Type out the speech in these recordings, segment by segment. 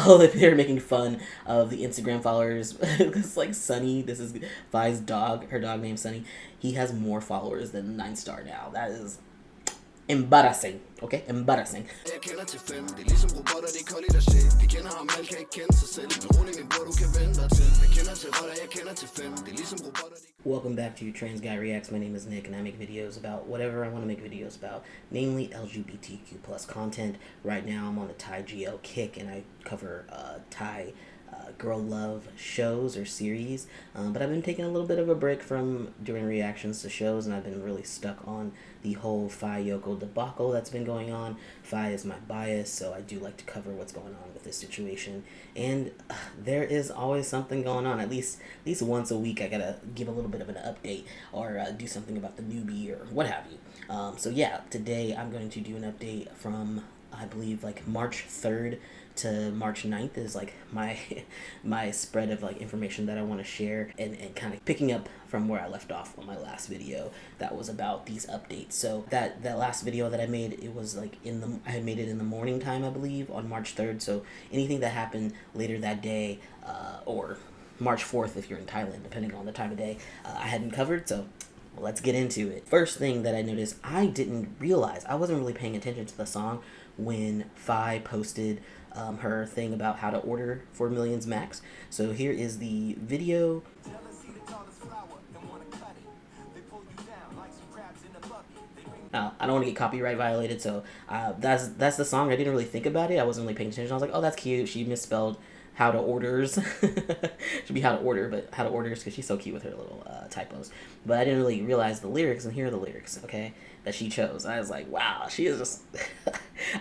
Oh, they're making fun of the Instagram followers. It's like Sunny. This is Faye's dog. Her dog named Sunny. He has more followers than NineStar now. That is embarrassing. Okay, embarrassing. Welcome back to TransGuyReacts. My name is Nick, and I make videos about whatever I want to make videos about, namely LGBTQ plus content. Right now, I'm on the Thai GL kick, and I cover Thai girl love shows or series. But I've been taking a little bit of a break from doing reactions to shows, and I've been really stuck on the whole FayeYoko debacle that's been going on. Faye is my bias, so I do like to cover what's going on with this situation. And there is always something going on. At least once a week, I gotta give a little bit of an update or do something about the Newbie or what have you. So yeah, today I'm going to do an update from, I believe, like March 3rd to March 9th is like my spread of like information that I want to share, and kind of picking up from where I left off on my last video that was about these updates. So that last video that I made, it was like I had made it in the morning time, I believe, on March 3rd. So anything that happened later that day or March 4th if you're in Thailand, depending on the time of day, I hadn't covered. So let's get into it. First thing that I noticed, I didn't realize, I wasn't really paying attention to the song when Faye posted her thing about how to order for Millions Max. So here is the video. Now, I don't want to get copyright violated, so that's the song. I didn't really think about it. I wasn't really paying attention. I was like, oh, that's cute. She misspelled how to orders. Should be how to order, but how to orders, because she's so cute with her little typos. But I didn't really realize the lyrics, and here are the lyrics, okay, that she chose. I was like, wow, she is just...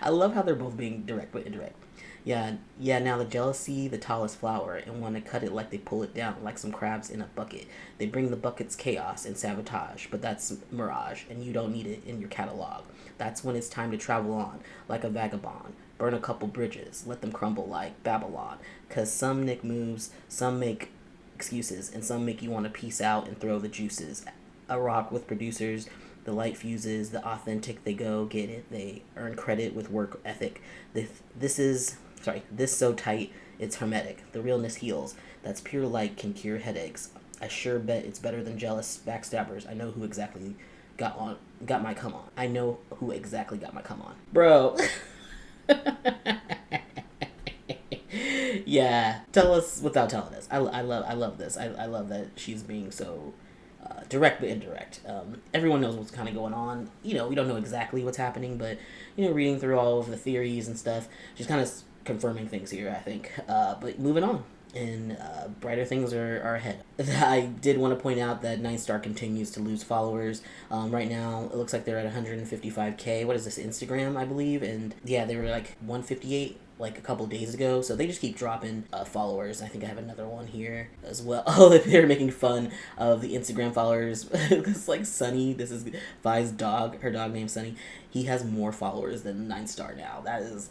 I love how they're both being direct but indirect. Yeah, now the jealousy, the tallest flower, and want to cut it like they pull it down, like some crabs in a bucket. They bring the bucket's chaos and sabotage, but that's mirage, and you don't need it in your catalog. That's when it's time to travel on, like a vagabond. Burn a couple bridges, let them crumble like Babylon. Cause some Nick moves, some make excuses, and some make you want to peace out and throw the juices. A rock with producers, the light fuses, the authentic, they go get it. They earn credit with work ethic. This so tight, it's hermetic. The realness heals. That's pure light can cure headaches. I sure bet it's better than jealous backstabbers. I know who exactly got my come on. I know who exactly got my come on. Bro. Yeah, tell us without telling us. I love this. I love that she's being so direct but indirect. Everyone knows what's kind of going on. You know, we don't know exactly what's happening, but you know, reading through all of the theories and stuff, she's kind of confirming things here, I think. But moving on, and brighter things are ahead. I did want to point out that NineStar continues to lose followers. Right now, it looks like they're at 155K. What is this, Instagram, I believe? And yeah, they were like 158 like a couple days ago, so they just keep dropping followers. I think I have another one here as well. Oh, they're making fun of the Instagram followers. It's like Sunny. This is Faye's dog. Her dog named Sunny. He has more followers than NineStar now. That is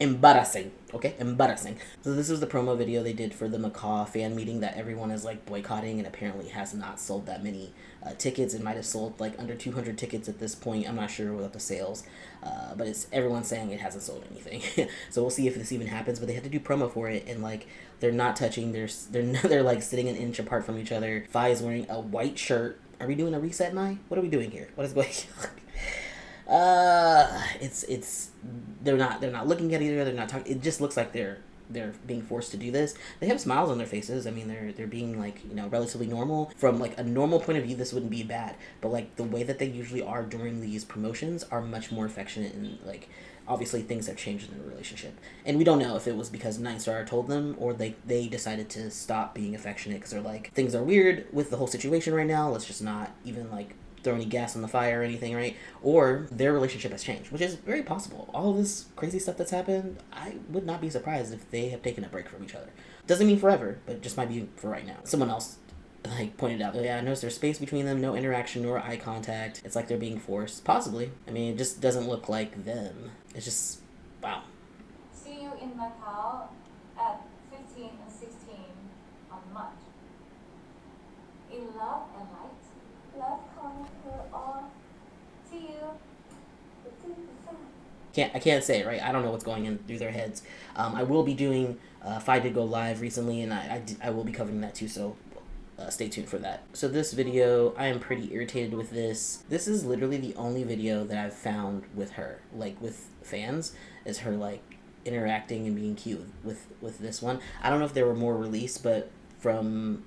embarrassing. Okay, embarrassing. So this was the promo video they did for the Macau fan meeting that everyone is like boycotting, and apparently has not sold that many tickets. It might have sold like under 200 tickets at this point. I'm not sure about the sales, but it's everyone's saying it hasn't sold anything. So we'll see if this even happens. But they had to do promo for it, and like they're not touching. They're like sitting an inch apart from each other. Faye is wearing a white shirt. Are we doing a reset, Mai? What are we doing here? What is going on? It's they're not looking at each other. They're not talking. It just looks like they're being forced to do this. They have smiles on their faces. I mean, they're being like, you know, relatively normal. From like a normal point of view, this wouldn't be bad. But like the way that they usually are during these promotions are much more affectionate, and like obviously things have changed in the relationship. And we don't know if it was because NineStar told them, or they decided to stop being affectionate because they're like, things are weird with the whole situation right now. Let's just not even like throw any gas on the fire or anything, right? Or their relationship has changed, which is very possible. All of this crazy stuff that's happened, I would not be surprised if they have taken a break from each other. Doesn't mean forever, but just might be for right now. Someone else like pointed out, yeah, I noticed there's space between them, no interaction nor eye contact. It's like they're being forced. Possibly. I mean, it just doesn't look like them. It's just, wow. See you in Macau at 15 and 16 on March. In love and light. Love conquer all. See you. I can't say it, right? I don't know what's going in through their heads. I will be doing Faye did go live recently, and I will be covering that too. So stay tuned for that. So this video, I am pretty irritated with this. This is literally the only video that I've found with her, like with fans, is her like interacting and being cute with this one. I don't know if there were more released, but from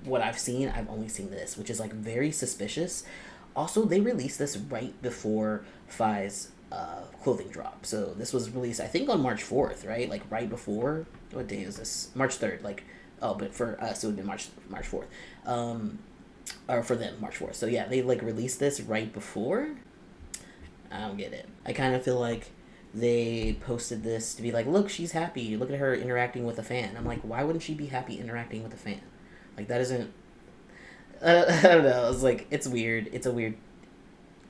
what I've seen, I've only seen this, which is like very suspicious. Also, they released this right before Faye's clothing drop. So this was released, I think, on March 4th, right? Like right before, what day is this? March 3rd, like, oh, but for us, it would be March 4th. Or for them, March 4th. So yeah, they like released this right before. I don't get it. I kind of feel like they posted this to be like, look, she's happy. Look at her interacting with a fan. I'm like, why wouldn't she be happy interacting with a fan? Like, that isn't... I don't know. It's like, it's weird. It's a weird...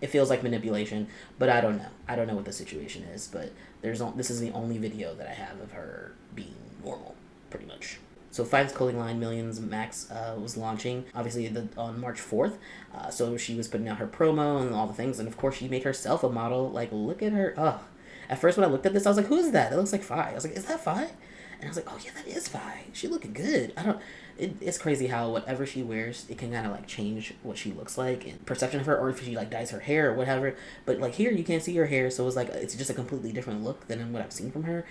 It feels like manipulation, but I don't know. I don't know what the situation is, but this is the only video that I have of her being normal, pretty much. So Faye's clothing line, Millions Max, was launching, obviously, on March 4th. So she was putting out her promo and all the things, and of course she made herself a model. Like, look at her. Ugh. At first when I looked at this, I was like, who is that? That looks like Faye. I was like, is that Faye? And I was like, oh yeah, that is Faye. She looking good. It's crazy how whatever she wears, it can kind of like change what she looks like and perception of her, or if she like dyes her hair or whatever. But like here, you can't see her hair, so it's like it's just a completely different look than what I've seen from her.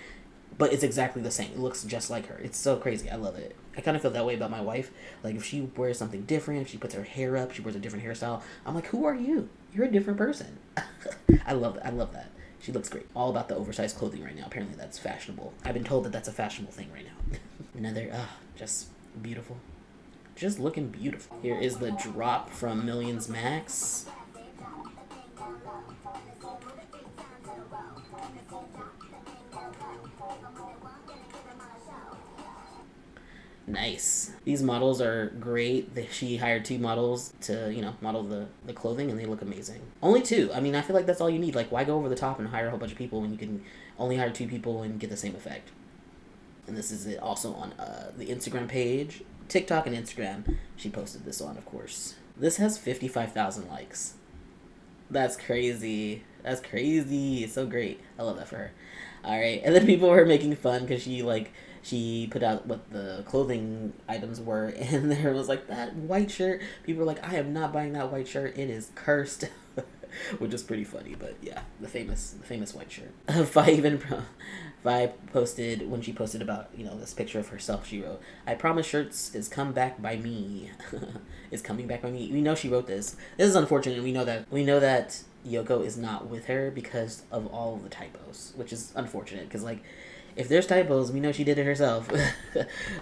But it's exactly the same. It looks just like her. It's so crazy. I love it. I kind of feel that way about my wife. Like if she wears something different, if she puts her hair up, she wears a different hairstyle, I'm like, who are you? You're a different person. I love that. I love that. She looks great. All about the oversized clothing right now. Apparently that's fashionable. I've been told that that's a fashionable thing right now. Another, just beautiful. Just looking beautiful. Here is the drop from Millions Max. Nice. These models are great. She hired 2 models to, model the clothing, and they look amazing. Only 2. I mean, I feel like that's all you need. Like, why go over the top and hire a whole bunch of people when you can only hire 2 people and get the same effect? And this is it also on the Instagram page, TikTok and Instagram. She posted this on, of course. This has 55,000 likes. That's crazy. That's crazy. It's so great. I love that for her. All right. And then people were making fun because she put out what the clothing items were, and there was like, that white shirt. People were like, I am not buying that white shirt. It is cursed. Which is pretty funny, but yeah, the famous white shirt. Faye posted, when she posted about, this picture of herself, she wrote, I promise shirts is come back by me. Is coming back by me. We know she wrote this. This is unfortunate. We know that Yoko is not with her because of all the typos, which is unfortunate, because like, if there's typos, we know she did it herself.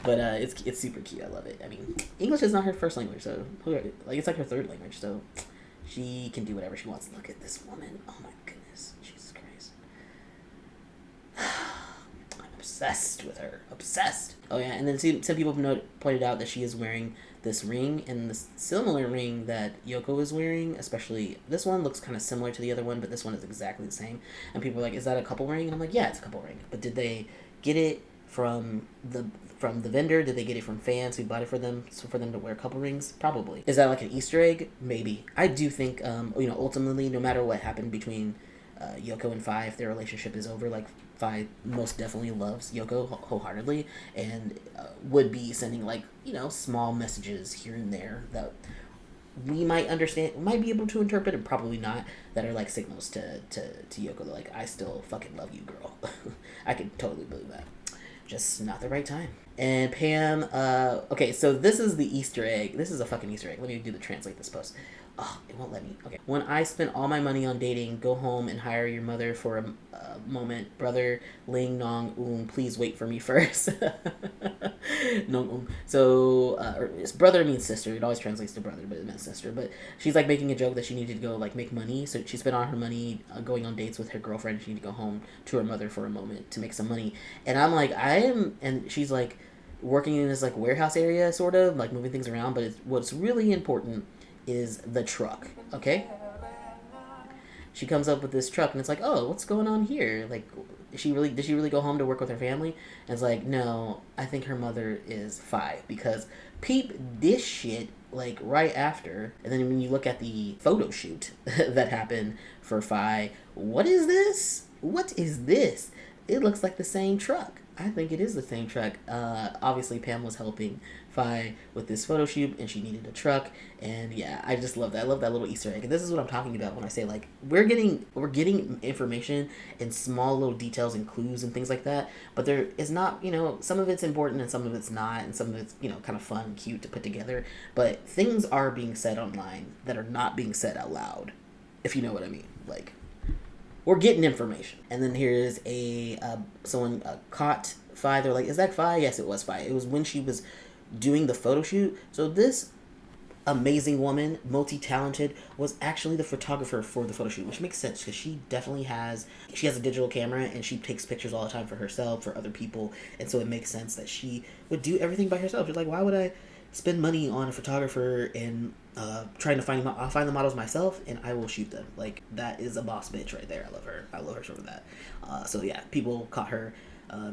But it's super cute. I love it. I mean, English is not her first language, so it's like her 3rd language, so she can do whatever she wants. Look at this woman. Oh my goodness. Jesus Christ. I'm obsessed with her. Obsessed. Oh yeah, and then some people pointed out that she is wearing this ring, and the similar ring that Yoko is wearing, especially this one looks kind of similar to the other one, but this one is exactly the same. And people are like, is that a couple ring? And I'm like, yeah, it's a couple ring. But did they get it from the vendor? Did they get it from fans who bought it for them, so for them to wear couple rings? Probably. Is that like an Easter egg? Maybe. I do think, ultimately, no matter what happened between Yoko and Faye, if their relationship is over, like, Faye most definitely loves Yoko wholeheartedly, and would be sending, like, small messages here and there that we might understand, might be able to interpret, and probably not, that are like signals to Yoko. They're like, I still fucking love you, girl. I can totally believe that. Just not the right time. And Pam, okay, so this is the Easter egg. This is a fucking Easter egg. Let me translate this post. Oh, it won't let me. Okay. When I spent all my money on dating, go home and hire your mother for a moment. Brother, Ling Nong please wait for me first. Nong So, brother means sister. It always translates to brother, but it meant sister. But she's like making a joke that she needed to go like make money. So she spent all her money going on dates with her girlfriend. She needed to go home to her mother for a moment to make some money. And I'm like, and she's like working in this like warehouse area, sort of like moving things around. But what's really important is the truck. Okay, she comes up with this truck, and it's like, oh, what's going on here? Like, did she really go home to work with her family? And it's like, no, I think her mother is Faye, because peep this shit like right after. And then when you look at the photo shoot that happened for Faye, what is this? what is this? It looks like the same truck. I think it is the same truck. Obviously, Pam was helping Faye with this photo shoot, and she needed a truck. And yeah, I just love that. I love that little Easter egg. And this is what I'm talking about when I say like we're getting information in small little details and clues and things like that. But there is not, some of it's important and some of it's not, and some of it's kind of fun and cute to put together. But things are being said online that are not being said out loud, if you know what I mean. Like, we're getting information. And then here's someone caught Faye. They're like, is that Faye? Yes, it was Faye. It was when she was doing the photo shoot. So this amazing woman, multi-talented, was actually the photographer for the photo shoot, which makes sense because she has a digital camera and she takes pictures all the time for herself, for other people. And so it makes sense that she would do everything by herself. She's like, why would I spend money on a photographer and trying to find I'll find the models myself and I will shoot them. Like, that is a boss bitch right there. I love her for that. So yeah, people caught her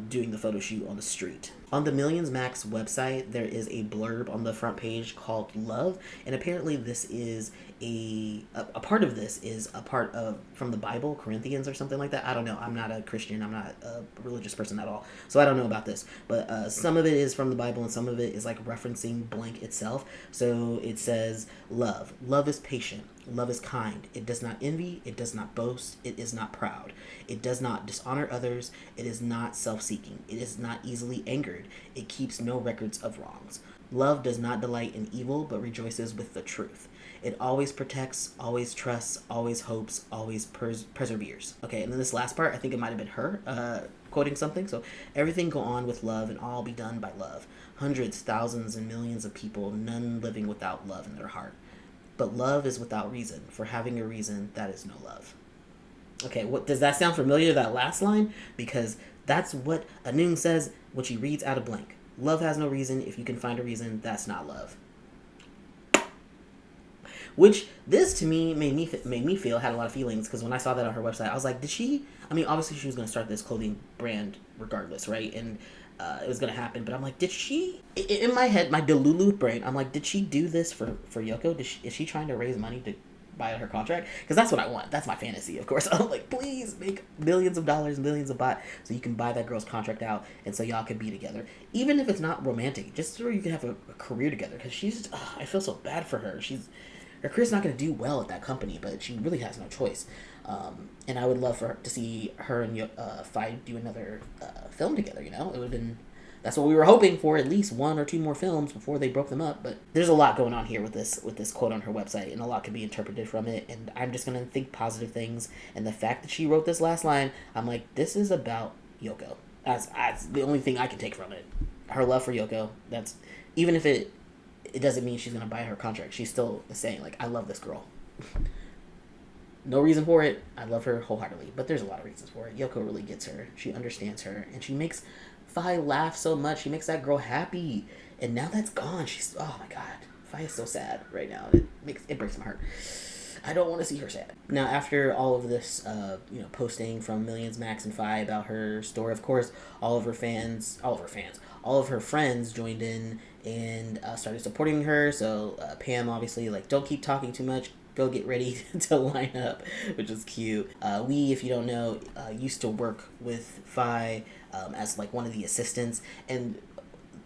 doing the photo shoot on the street. On the Millions Max website, there is a blurb on the front page called Love, and apparently this is a part of this is a part of from the Bible, Corinthians or something like that. I don't know. I'm not a Christian. I'm not a religious person at all, so I don't know about this. But some of it is from the Bible, and some of it is like referencing blank itself. So it says, "Love. Love is patient. Love is kind. It does not envy. It does not boast. It is not proud. It does not dishonor others. It is not self-seeking. It is not easily angered. It keeps no records of wrongs. Love does not delight in evil, but rejoices with the truth. It always protects, always trusts, always hopes, always perseveres." Okay, and then this last part, I think it might have been her quoting something. So, everything go on with love and all be done by love. Hundreds, thousands, and millions of people, none living without love in their heart. But love is without reason. For having a reason, that is no love. Okay, what does that sound familiar, that last line? Because that's what Anung says when she reads out of blank. Love has no reason. If you can find a reason, that's not love. Which, this to me made me feel, had a lot of feelings, because when I saw that on her website, I was like, obviously she was going to start this clothing brand regardless, right? And it was going to happen, but I'm like, did she, in my head, my Delulu brain, I'm like, did she do this for Yoko? Is she trying to raise money to buy her contract? Because that's what I want. That's my fantasy, of course. I'm like, please make millions of dollars, millions of baht, so you can buy that girl's contract out, and so y'all can be together. Even if it's not romantic, just so you can have a career together, because she's, I feel so bad for her. Her career's not going to do well at that company, but she really has no choice. And I would love for her to see her and Faye do another film together, It would have been, that's what we were hoping for, at least 1 or 2 more films before they broke them up. But there's a lot going on here with this quote on her website, and a lot can be interpreted from it. And I'm just going to think positive things. And the fact that she wrote this last line, I'm like, this is about Yoko. That's the only thing I can take from it. Her love for Yoko. That's, even if it doesn't mean she's going to buy her contract. She's still saying, like, I love this girl. No reason for it. I love her wholeheartedly. But there's a lot of reasons for it. Yoko really gets her. She understands her. And she makes Faye laugh so much. She makes that girl happy. And now that's gone. Oh my God. Faye is so sad right now. It breaks my heart. I don't want to see her sad. Now, after all of this, posting from Millions Max and Faye about her store, of course, all of her friends joined in and started supporting her. So Pam, obviously, like, don't keep talking too much. Go get ready to line up, which is cute. We, if you don't know, used to work with Faye as like one of the assistants, and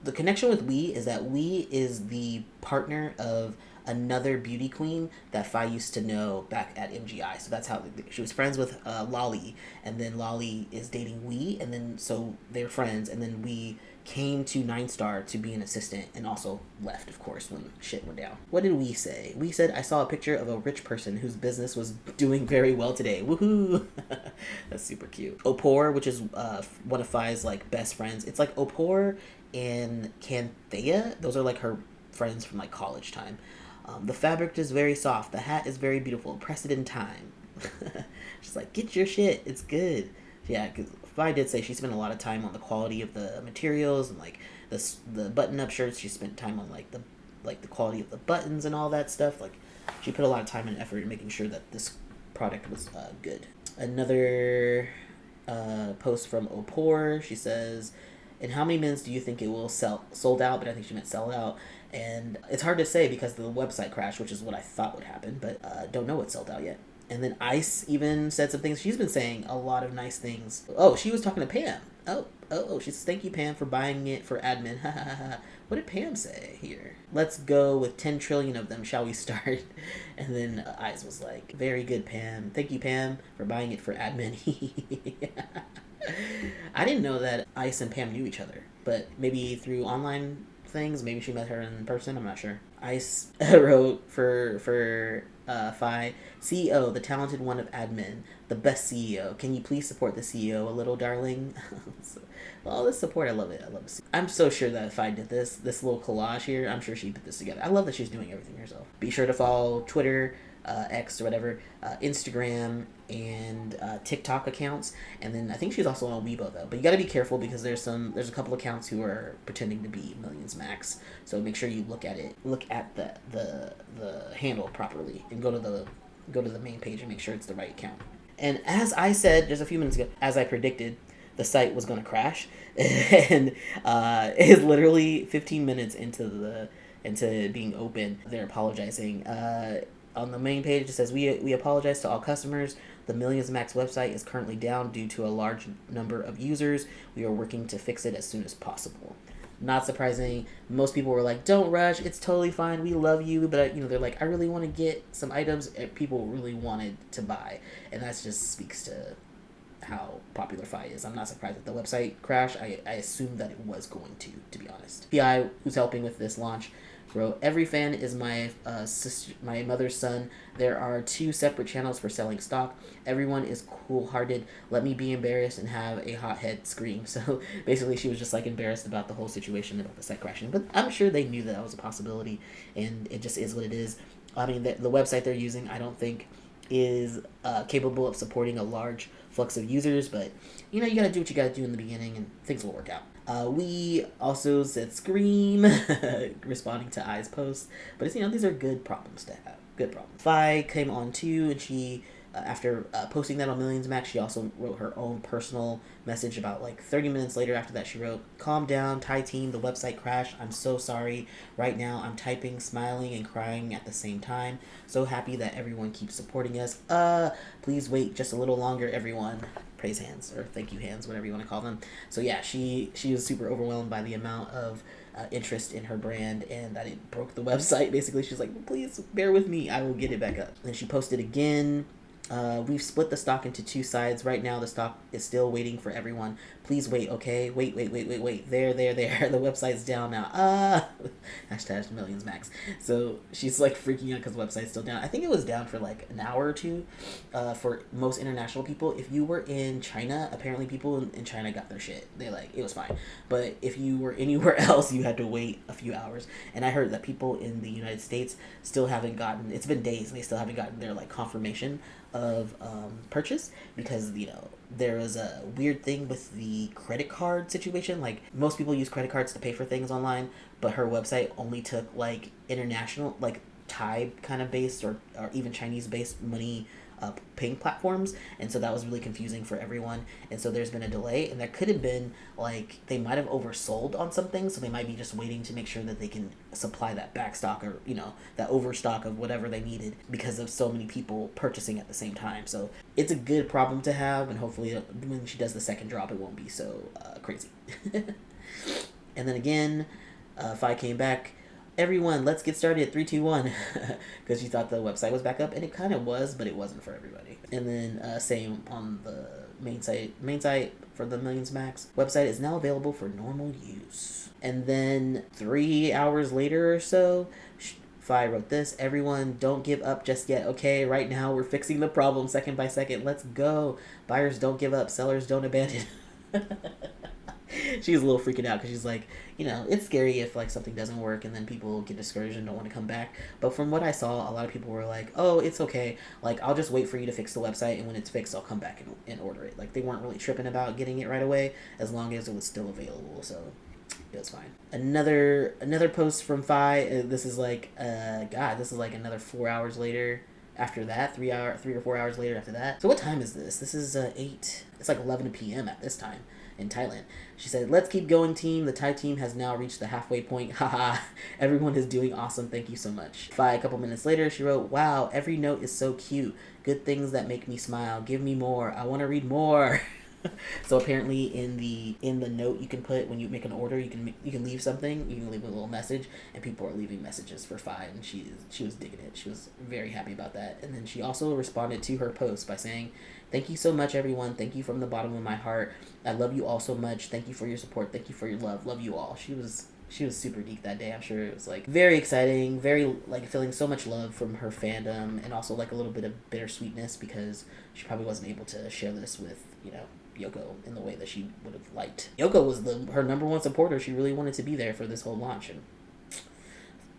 the connection with We is that We is the partner of another beauty queen that Faye used to know back at MGI. So that's how she was friends with Lolly, and then Lolly is dating We, and then so they're friends, and then We came to NineStar to be an assistant and also left, of course, when shit went down. What did We say? We said, I saw a picture of a rich person whose business was doing very well today. Woohoo! That's super cute. Opor, which is one of Faye's like best friends. It's like Opor and Canthea. Those are like her friends from like college time. The fabric is very soft. The hat is very beautiful. Press it in time. She's like, get your shit. It's good. Yeah, because Faye did say she spent a lot of time on the quality of the materials and like the button-up shirts. She spent time on like the quality of the buttons and all that stuff. Like, she put a lot of time and effort in making sure that this product was good. Another post from Opor. She says, in how many minutes do you think it will sold out? But I think she meant sell out. And it's hard to say because the website crashed, which is what I thought would happen, but don't know what's sold out yet. And then Ice even said some things. She's been saying a lot of nice things. Oh, she was talking to Pam. She says, thank you, Pam, for buying it for admin. What did Pam say here? Let's go with 10 trillion of them, shall we start? And then Ice was like, very good, Pam. Thank you, Pam, for buying it for admin. I didn't know that Ice and Pam knew each other, but maybe through online things, maybe she met her in person, I'm not sure. Ice wrote for Faye, CEO, the talented one of admin, the best CEO. Can you please support the CEO a little, darling? All this support, I love it. I love it. I'm so sure that Faye did this little collage here, I'm sure she put this together. I love that she's doing everything herself. Be sure to follow Twitter, X or whatever, Instagram, and TikTok accounts, and then I think she's also on Weibo though. But you got to be careful because there's a couple accounts who are pretending to be Millions Max. So make sure you look at the handle properly, and go to the main page and make sure it's the right account. And as I said just a few minutes ago, as I predicted, the site was going to crash, and it's literally 15 minutes into being open. They're apologizing. On the main page, it says, we apologize to all customers. The Millions Max website is currently down due to a large number of users. We are working to fix it as soon as possible. Not surprising. Most people were like, don't rush. It's totally fine. We love you. But, they're like, I really want to get some items people really wanted to buy. And that just speaks to how popular Faye is. I'm not surprised that the website crashed. I assumed that it was going to be honest. PI, who's helping with this launch, wrote, every fan is my mother's son. There are 2 separate channels for selling stock. Everyone is cool-hearted. Let me be embarrassed and have a hothead scream. So basically she was just like embarrassed about the whole situation, about the site crashing. But I'm sure they knew that was a possibility, and it just is what it is. I mean, the website they're using, I don't think is capable of supporting a large flux of users, but you gotta do what you gotta do in the beginning and things will work out. We also said scream, responding to I's post, but it's, these are good problems to have. Good problems. Faye came on too, and she, after posting that on Millions Max, she also wrote her own personal message about like 30 minutes later. After that, she wrote, calm down, Thai team, the website crashed. I'm so sorry. Right now, I'm typing, smiling, and crying at the same time. So happy that everyone keeps supporting us. Please wait just a little longer, everyone. Praise hands, or thank you hands, whatever you want to call them. So yeah, she was super overwhelmed by the amount of interest in her brand, and that it broke the website. Basically, she's like, please bear with me, I will get it back up. Then she posted again. We've split the stock into 2 sides. Right now, the stock is still waiting for everyone. Please wait, okay? Wait. There. The website's down now. Hashtag Millions Max. So she's like freaking out because the website's still down. I think it was down for like an hour or 2 for most international people. If you were in China, apparently people in China got their shit. It was fine. But if you were anywhere else, you had to wait a few hours. And I heard that people in the United States still haven't gotten, it's been days, and they still haven't gotten their confirmation of purchase, because there was a weird thing with the credit card situation. Like, most people use credit cards to pay for things online, but her website only took international, Thai kind of based or even Chinese based money paying platforms, and so that was really confusing for everyone. And so there's been a delay, and there could have been they might have oversold on something, so they might be just waiting to make sure that they can supply that back stock, or that overstock of whatever they needed, because of so many people purchasing at the same time. So it's a good problem to have, and hopefully when she does the second drop, it won't be so crazy. And then again, Faye came back. Everyone, let's get started. 3, 2, 1. Because she thought the website was back up, and it kind of was, but it wasn't for everybody. And then same on the main site for the Millions Max. Website is now available for normal use. And then 3 hours later or so, Faye wrote this. Everyone, don't give up just yet, okay? Right now, we're fixing the problem second by second. Let's go. Buyers don't give up. Sellers don't abandon. She's a little freaking out because she's like, it's scary if something doesn't work and then people get discouraged and don't want to come back. But from what I saw, a lot of people were like, oh, it's okay. I'll just wait for you to fix the website, and when it's fixed, I'll come back and order it. They weren't really tripping about getting it right away, as long as it was still available. So it was fine. Another post from Faye. This is another 4 hours later. After that, 3 or 4 hours later after that. So what time is this? This is 8. It's 11 p.m. at this time. in Thailand. She said, "Let's keep going, team. The Thai team has now reached the halfway point. Haha. Everyone is doing awesome. Thank you so much." Faye, a couple minutes later, she wrote, "Wow, every note is so cute. Good things that make me smile. Give me more. I want to read more." So apparently in the note you can put when you make an order, you can leave something, you can leave a little message, and people are leaving messages for Faye, and she was digging it. She was very happy about that. And then she also responded to her post by saying, "Thank you so much, everyone. Thank you from the bottom of my heart. I love you all so much. Thank you for your support. Thank you for your love. Love you all." She was super geeked that day. I'm sure it was like very exciting, very like feeling so much love from her fandom, and also like a little bit of bittersweetness because she probably wasn't able to share this with, Yoko in the way that she would have liked. Yoko was her number one supporter. She really wanted to be there for this whole launch, and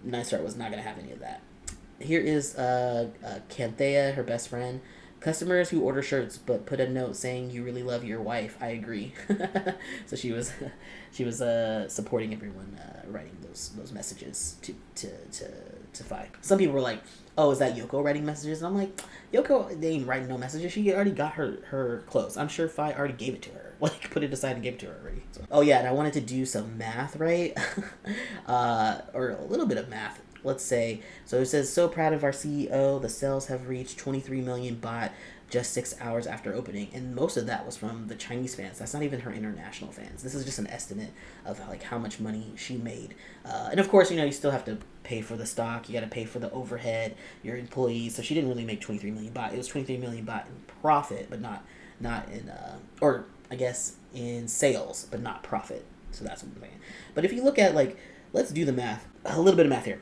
NineStar was not going to have any of that. Here is Canthea, her best friend. "Customers who order shirts but put a note saying you really love your wife. I agree." So she was supporting everyone, writing those messages to Faye. Some people were like, "Oh, is that Yoko writing messages?" And I'm like, Yoko, they ain't writing no messages. She already got her clothes. I'm sure Faye already gave it to her. Like, put it aside and gave it to her already. So. Oh yeah, and I wanted to do some math, right? Or a little bit of math. Let's say, so it says, "So proud of our CEO. The sales have reached 23 million baht just 6 hours after opening." And most of that was from the Chinese fans. That's not even her international fans. This is just an estimate of like how much money she made. And of course, you still have to pay for the stock. You got to pay for the overhead, your employees. So she didn't really make 23 million baht. It was 23 million baht in profit, but not in, or I guess in sales, but not profit. So that's what I'm saying. But if you look at let's do the math, a little bit of math here.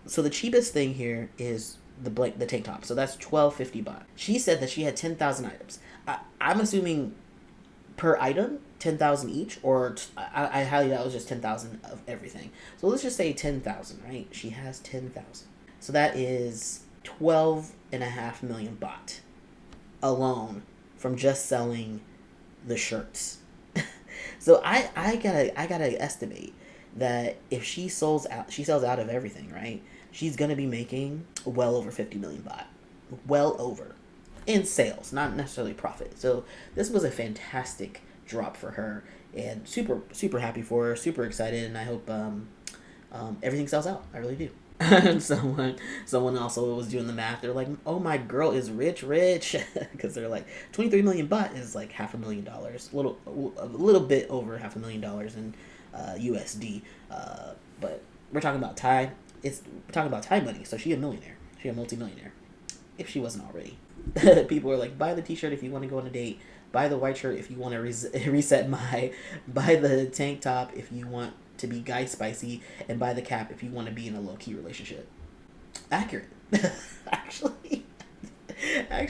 So the cheapest thing here is the tank top. So that's 1250 baht. She said that she had 10,000 items. I'm assuming per item, 10,000 each, or I highly doubt it was just 10,000 of everything. So let's just say 10,000, right? She has 10,000. So that is 12.5 million baht alone from just selling the shirts. So I gotta estimate that if she sells out of everything, right? She's gonna be making well over 50 million baht, well over, in sales, not necessarily profit. So this was a fantastic drop for her, and super happy for her, super excited, and I hope everything sells out. I really do. And someone also was doing the math. They're like, "Oh, my girl is rich," because they're like 23 million baht is like $500,000, a little bit over $500,000 in USD. But we're talking about Thai. We're talking about Thai money. So she a millionaire. She a multimillionaire, if she wasn't already. People were like, "Buy the t-shirt if you want to go on a date. Buy the white shirt if you want to reset my. Buy the tank top if you want to be guy spicy, and buy the cap if you want to be in a low-key relationship." Accurate. Actually, I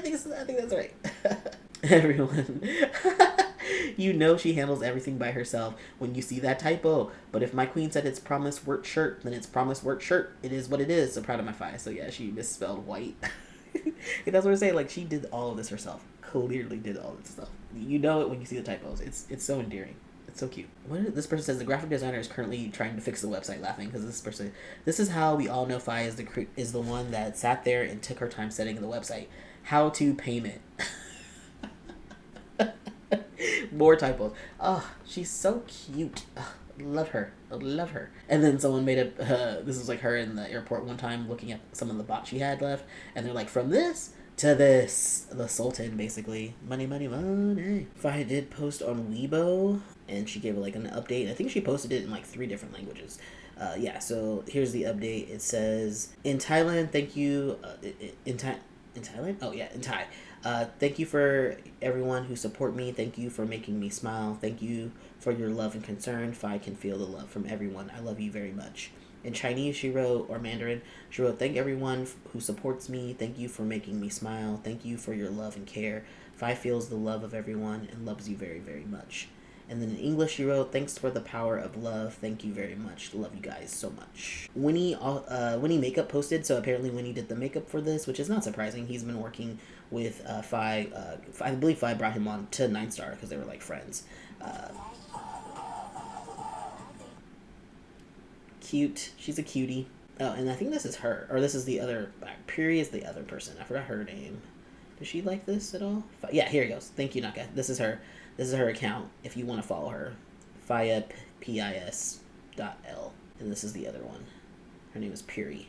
think that's right. Everyone. She handles everything by herself. When you see that typo, but if my queen said it's promise work shirt, then it's promise work shirt. It is what it is. So proud of my Faye. So yeah, she misspelled white. And that's what I'm saying. Like, she did all of this herself. Clearly did all this stuff. You know it when you see the typos. It's so endearing. It's so cute. This person says the graphic designer is currently trying to fix the website, laughing because this is how we all know Faye is the one that sat there and took her time setting the website. How to payment. More typos. Oh, she's so cute. Oh, love her. And then someone made this was like her in the airport one time looking at some of the bots she had left, and they're like, "From this to this, the Sultan," basically. Money. Faye did post on Weibo, and she gave like an update. I think she posted it in like 3 different languages. So here's the update. It says, "In Thailand, thank you." In Thailand? Oh yeah, in Thai. "Thank you for everyone who support me. Thank you for making me smile. Thank you for your love and concern. Faye can feel the love from everyone. I love you very much." In Chinese, she wrote, or Mandarin, she wrote, "Thank everyone who supports me. Thank you for making me smile. Thank you for your love and care. Faye feels the love of everyone and loves you very, very much." And then in English, she wrote, "Thanks for the power of love. Thank you very much. Love you guys so much." Winnie Makeup posted, so apparently Winnie did the makeup for this, which is not surprising. He's been working with Faye. I believe Faye brought him on to NineStar because they were like friends. Cute. She's a cutie. Oh, and I think this is her, or this is the other. Puri is the other person. I forgot her name. Does she like this at all? Yeah, here it goes. Thank you, Naka. This is her. This is her account. If you want to follow her, Faye PIS.L. And this is the other one. Her name is Puri.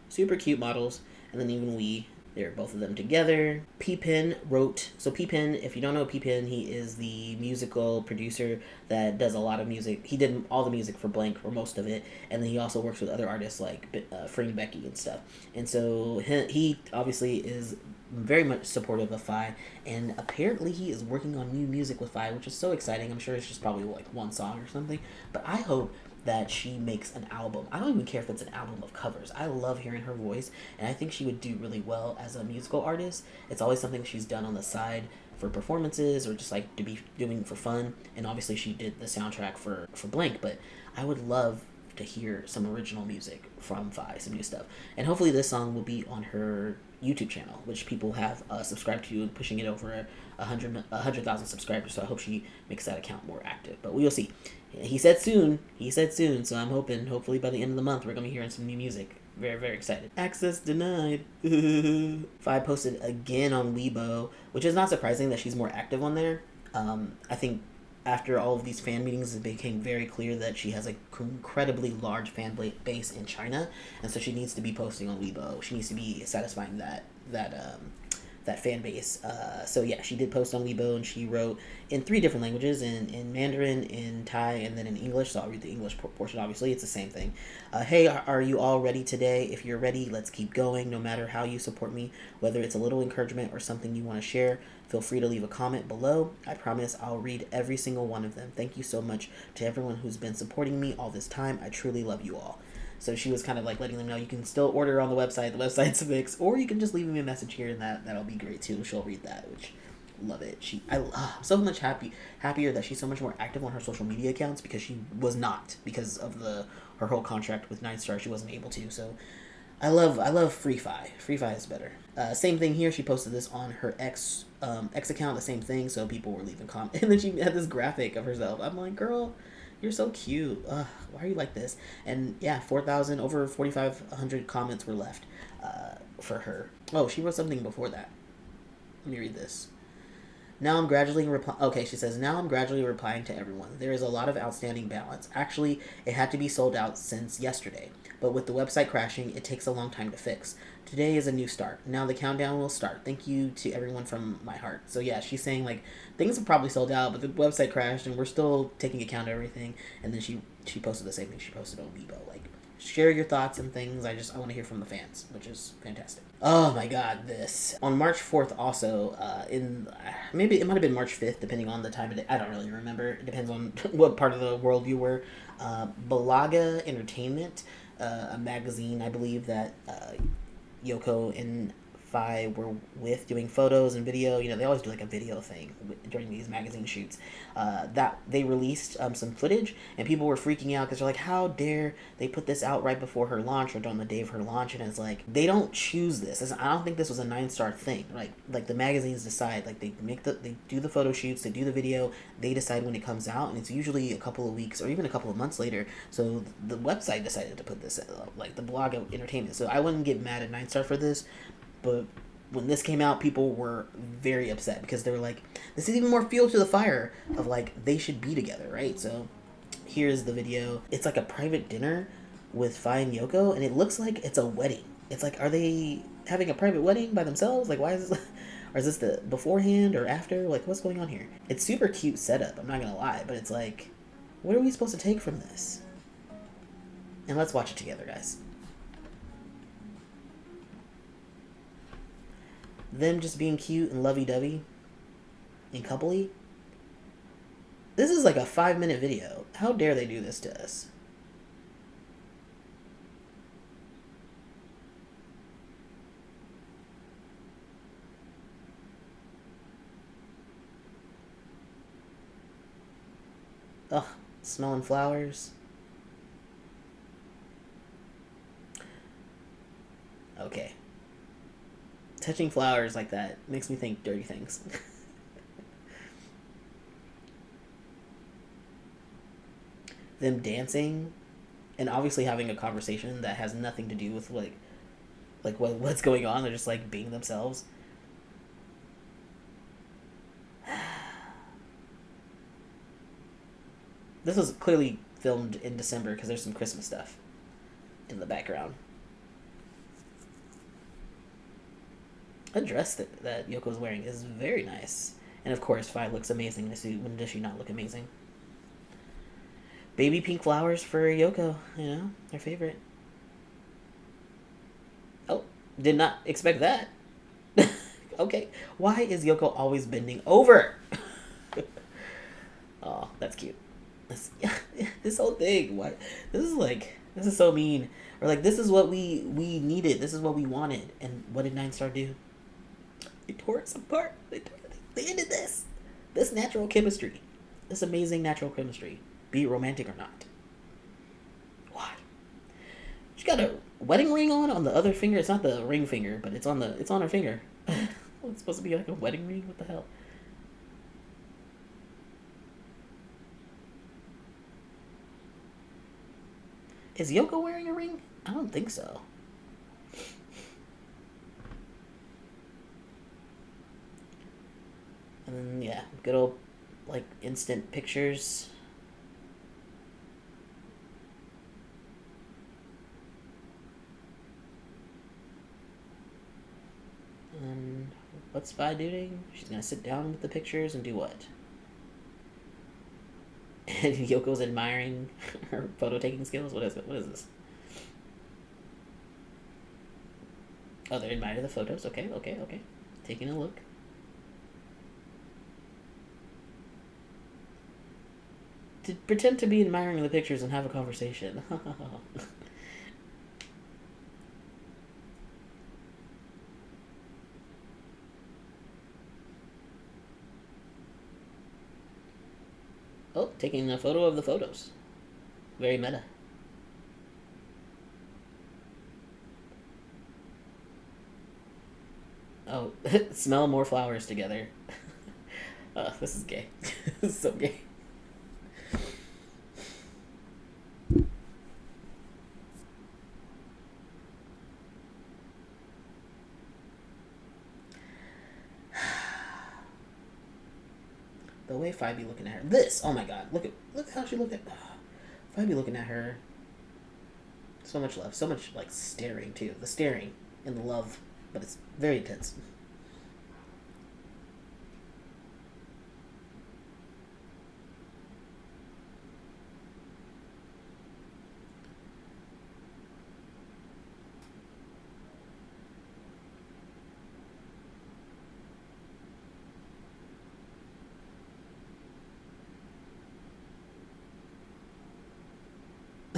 Super cute models, and then even they're both of them together. P-Pen wrote, so P-Pen, if you don't know P-Pen, he is the musical producer that does a lot of music. He did all the music for Blank, or most of it, and then he also works with other artists like Free Becky and stuff. And so he obviously is very much supportive of Faye, and apparently he is working on new music with Faye, which is so exciting. I'm sure it's just probably like one song or something, but I hope that she makes an album. I don't even care if it's an album of covers. I love hearing her voice, and I think she would do really well as a musical artist. It's always something she's done on the side for performances or just like to be doing for fun. And obviously she did the soundtrack for Blank, but I would love to hear some original music from Faye, some new stuff. And hopefully this song will be on her YouTube channel, which people have subscribed to, and pushing it over 100,000 subscribers. So I hope she makes that account more active. But we'll see. He said soon. So I'm hopefully by the end of the month, we're going to be hearing some new music. Very, very excited. Access denied. Faye posted again on Weibo, which is not surprising that she's more active on there. I think after all of these fan meetings, it became very clear that she has an incredibly large fan base in China, and so she needs to be posting on Weibo. She needs to be satisfying that fan base. So yeah, she did post on Weibo, and she wrote in 3 different languages, in Mandarin, in Thai, and then in English. So I'll read the English portion. Obviously, it's the same thing. Hey, are you all ready today? If you're ready, let's keep going. No matter how you support me, whether it's a little encouragement or something you want to share, feel free to leave a comment below. I promise I'll read every single one of them. Thank you so much to everyone who's been supporting me all this time. I truly love you all. So she was kind of like letting them know you can still order on the website. The website's fixed, or you can just leave me a message here, and that'll be great too. She'll read that, which love it. I'm so much happier that she's so much more active on her social media accounts, because she was not, because of her whole contract with NineStar. She wasn't able to. So I love Free Faye. Free Faye is better. Same thing here. She posted this on her X account. The same thing. So people were leaving comments, and then she had this graphic of herself. I'm like, girl, you're so cute. Why are you like this? And yeah, 4,000, over 4,500 comments were left for her. Oh, she wrote something before that. Let me read this. Now I'm gradually she says, now I'm gradually replying to everyone. There is a lot of outstanding balance. Actually, it had to be sold out since yesterday, but with the website crashing, it takes a long time to fix. Today is a new start. Now the countdown will start. Thank you to everyone from my heart. So yeah, she's saying like things have probably sold out, but the website crashed and we're still taking account of everything. And then she posted the same thing she posted on Weibo, like, share your thoughts and things. I want to hear from the fans, which is fantastic. Oh my god, this. On March 4th also, maybe it might have been March 5th, depending on the time of day. I don't really remember. It depends on what part of the world you were. BellagaENT, a magazine, I believe, that Yoko and Faye were with, doing photos and video. You know, they always do like a video thing during these magazine shoots. That they released some footage, and people were freaking out because they're like, how dare they put this out right before her launch or on the day of her launch? And it's like, they don't choose this. I don't think this was a NineStar thing. Like the magazines decide, like they do the photo shoots, they do the video, they decide when it comes out, and it's usually a couple of weeks or even a couple of months later. So the website decided to put this like the blog of entertainment. So I wouldn't get mad at NineStar for this. But when this came out, people were very upset because they were like, this is even more fuel to the fire of like, they should be together, right? So here's the video. It's like a private dinner with Faye and Yoko, and it looks like it's a wedding. It's like, are they having a private wedding by themselves? Like, why is this, or is this the beforehand or after? Like, what's going on here? It's super cute setup, I'm not gonna lie, but it's like, what are we supposed to take from this? And let's watch it together, guys. Them just being cute and lovey-dovey and coupley. This is like a 5-minute video. How dare they do this to us? Ugh, smelling flowers. Okay. Touching flowers like that makes me think dirty things. Them dancing and obviously having a conversation that has nothing to do with like what's going on. They're just like being themselves. This was clearly filmed in December because there's some Christmas stuff in the background. The dress that Yoko's wearing is very nice. And of course, Faye looks amazing in a suit. When does she not look amazing? Baby pink flowers for Yoko, her favorite. Oh, did not expect that. Okay, why is Yoko always bending over? Oh, that's cute. This whole thing, what? This is so mean. Or like, this is what we needed. This is what we wanted. And what did NineStar do? They tore us apart. They ended this. This natural chemistry. This amazing natural chemistry. Be it romantic or not. Why? She got a wedding ring on the other finger. It's not the ring finger, but it's on her finger. It's supposed to be like a wedding ring? What the hell? Is Yoko wearing a ring? I don't think so. And then, yeah, good old, like, instant pictures. And what's Faye doing? She's gonna sit down with the pictures and do what? And Yoko's admiring her photo taking skills. What is it? What is this? Oh, they're admiring the photos. Okay. Taking a look. To pretend to be admiring the pictures and have a conversation. Oh, taking a photo of the photos. Very meta. Oh, smell more flowers together. Oh, this is gay. This is so gay. The way Faye be looking at her. This! Oh my god. Look how she looked at... Faye be looking at her. So much love. So much, like, staring, too. The staring and the love. But it's very intense.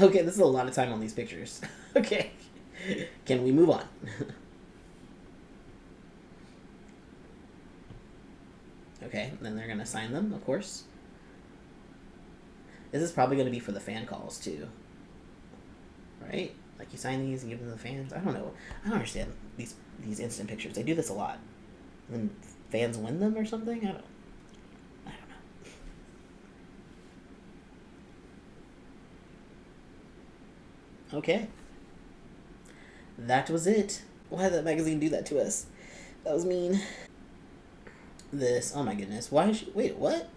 Okay, this is a lot of time on these pictures. Okay. Can we move on? Okay, then they're going to sign them, of course. This is probably going to be for the fan calls, too. Right? Like, you sign these and give them to the fans? I don't know. I don't understand these instant pictures. They do this a lot. And fans win them or something? I don't know. Okay. That was it. Why did that magazine do that to us? That was mean. This. Oh my goodness. Why is she... Wait, what?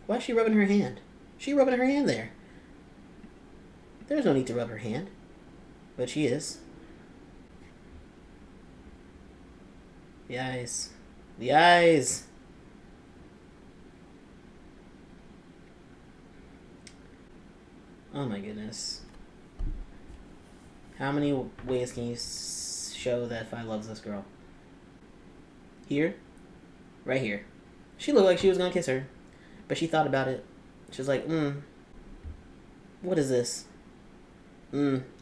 Why is she rubbing her hand? She rubbing her hand there. There's no need to rub her hand. But she is. The eyes. The eyes. Oh my goodness. How many ways can you show that Faye loves this girl? Here? Right here. She looked like she was gonna kiss her. But she thought about it. She was like, what is this?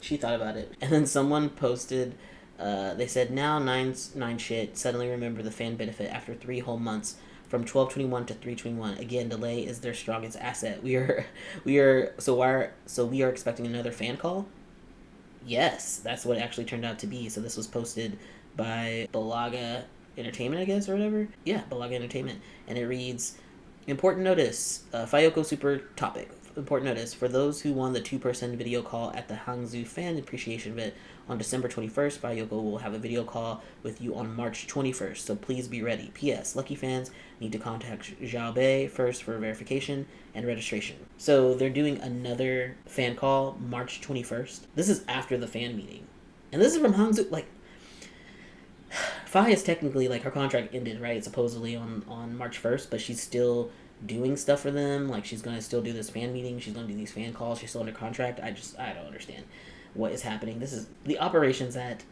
She thought about it. And then someone posted, they said, now nine shit suddenly remember the fan benefit after 3 whole months. From 12/21 to 3/21. Again, delay is their strongest asset. We are expecting another fan call? Yes, that's what it actually turned out to be. So this was posted by Belaga Entertainment, I guess, or whatever. Yeah, Belaga Entertainment. And it reads, important notice, FaYoko super topic. Important notice, for those who won the 2-person video call at the Hangzhou Fan Appreciation event, on December 21st. FayeYoko will have a video call with you on March 21st, so please be ready. P.S. Lucky fans need to contact Xiaobei first for verification and registration. So they're doing another fan call March 21st. This is after the fan meeting. And this is from Hangzhou. Like, Faye is technically, like, her contract ended, right, supposedly on March 1st, but she's still doing stuff for them. Like, she's going to still do this fan meeting. She's going to do these fan calls. She's still under contract. I don't understand what is happening. This is, the operations at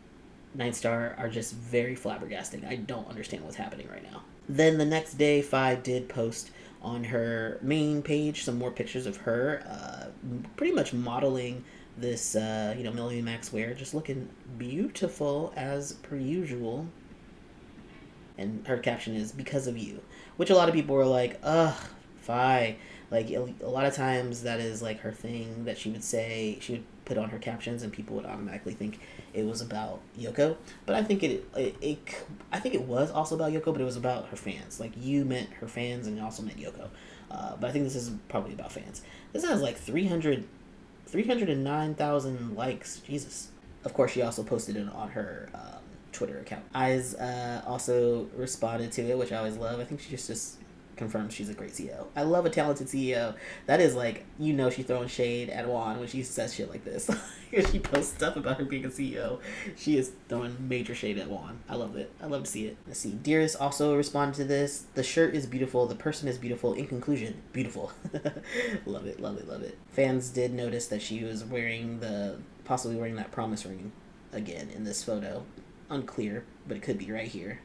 NineStar are just very flabbergasting. I don't understand what's happening right now. Then the next day, Faye did post on her main page some more pictures of her, pretty much modeling this, Millie Max wear, just looking beautiful as per usual. And her caption is, "Because of you," which a lot of people were like, ugh, Faye. Like, a lot of times that is, like, her thing that she would say, she would put on her captions, and people would automatically think it was about Yoko. But I think I think it was also about Yoko, but it was about her fans. Like, you meant her fans, and it also meant Yoko. But I think this is probably about fans. This has, like, 309,000 likes. Jesus. Of course, she also posted it on her Twitter account. Eyes also responded to it, which I always love. I think she just confirms she's a great CEO. I love a talented CEO. That is, like, she's throwing shade at Juan when she says shit like this. She posts stuff about her being a CEO. She is throwing major shade at Juan. I love it. I love to see it. Let's see. Dearest also responded to this. "The shirt is beautiful. The person is beautiful. In conclusion, beautiful." Love it. Love it. Love it. Fans did notice that she was possibly wearing that promise ring again in this photo. Unclear, but it could be right here.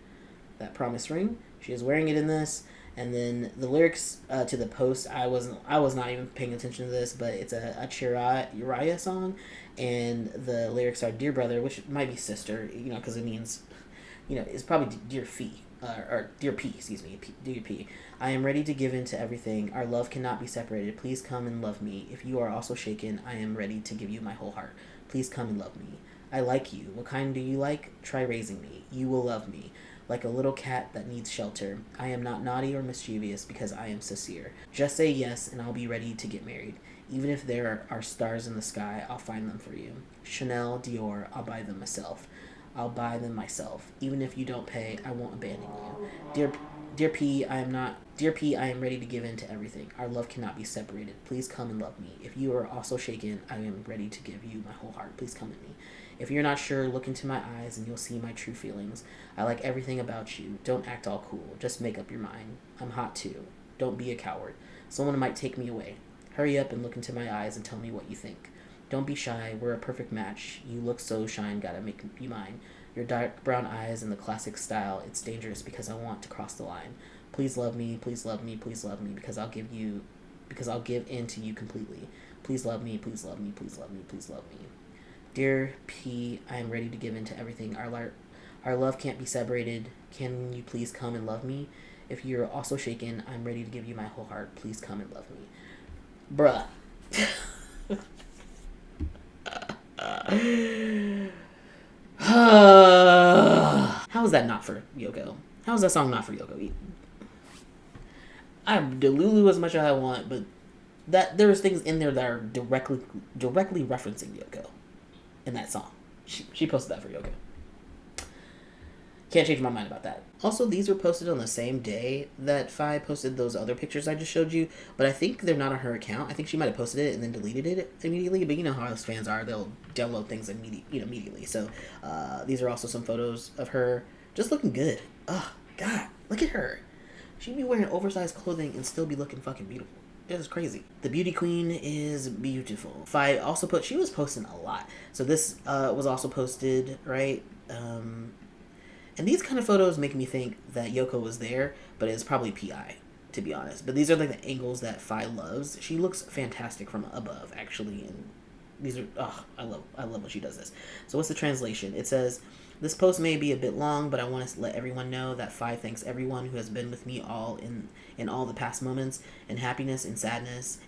That promise ring. She is wearing it in this. And then the lyrics to the post, I was not even paying attention to this, but it's a Chiraya song, and the lyrics are "Dear brother," which might be sister, because it means, it's probably "Dear Fee," or "Dear P," excuse me, "Dear P. I am ready to give in to everything. Our love cannot be separated. Please come and love me. If you are also shaken, I am ready to give you my whole heart. Please come and love me. I like you. What kind do you like? Try raising me. You will love me. Like a little cat that needs shelter. I am not naughty or mischievous because I am sincere. Just say yes and I'll be ready to get married. Even if there are stars in the sky, I'll find them for you. Chanel, Dior, I'll buy them myself. I'll buy them myself. Even if you don't pay, I won't abandon you. Dear P, I am ready to give in to everything. Our love cannot be separated. Please come and love me. If you are also shaken, I am ready to give you my whole heart. Please come at me. If you're not sure, look into my eyes and you'll see my true feelings. I like everything about you. Don't act all cool. Just make up your mind. I'm hot too. Don't be a coward. Someone might take me away. Hurry up and look into my eyes and tell me what you think. Don't be shy. We're a perfect match. You look so shine. Gotta make you mine. Your dark brown eyes in the classic style. It's dangerous because I want to cross the line. Please love me. Please love me. Please love me because I'll give in to you completely. Please love me. Please love me. Please love me. Please love me. Dear P, I am ready to give in to everything. Our love can't be separated. Can you please come and love me? If you're also shaken, I'm ready to give you my whole heart. Please come and love me. Bruh. How is that not for Yoko? How is that song not for Yoko? I'm Delulu as much as I want, but there's things in there that are directly referencing Yoko in that song. She posted that for Yoko. Can't change my mind about that. Also, these were posted on the same day that Faye posted those other pictures I just showed you, but I think they're not on her account. I think she might have posted it and then deleted it immediately, but you know how us fans are. They'll download things immediately. So these are also some photos of her just looking good. Oh, God, look at her. She'd be wearing oversized clothing and still be looking fucking beautiful. It is crazy. The beauty queen is beautiful. Faye also she was posting a lot. So this was also posted, right? And these kind of photos make me think that Yoko was there, but it's probably PI, to be honest. But these are like the angles that Faye loves. She looks fantastic from above, actually. And these are, I love when she does this. So what's the translation? It says, "This post may be a bit long, but I want to let everyone know that Faye thanks everyone who has been with me all in all the past moments, in happiness and sadness,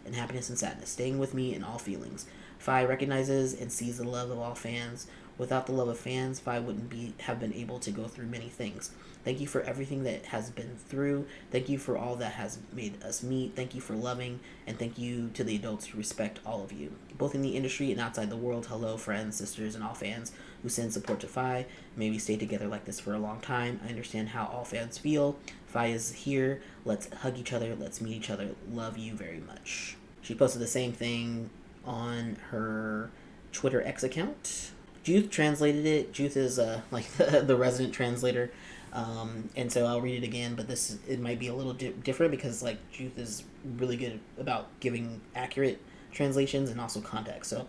staying with me in all feelings. Faye recognizes and sees the love of all fans. Without the love of fans, Faye wouldn't have been able to go through many things. Thank you for everything that has been through. Thank you for all that has made us meet. Thank you for loving, and thank you to the adults who respect all of you, both in the industry and outside the world. Hello, friends, sisters, and all fans who send support to Faye. May we stay together like this for a long time. I understand how all fans feel. Faye is here. Let's hug each other. Let's meet each other. Love you very much. She posted the same thing on her Twitter X account. Juth translated it. Juth is like the resident translator. And so I'll read it again, but it might be a little different because like Juth is really good about giving accurate translations and also context. So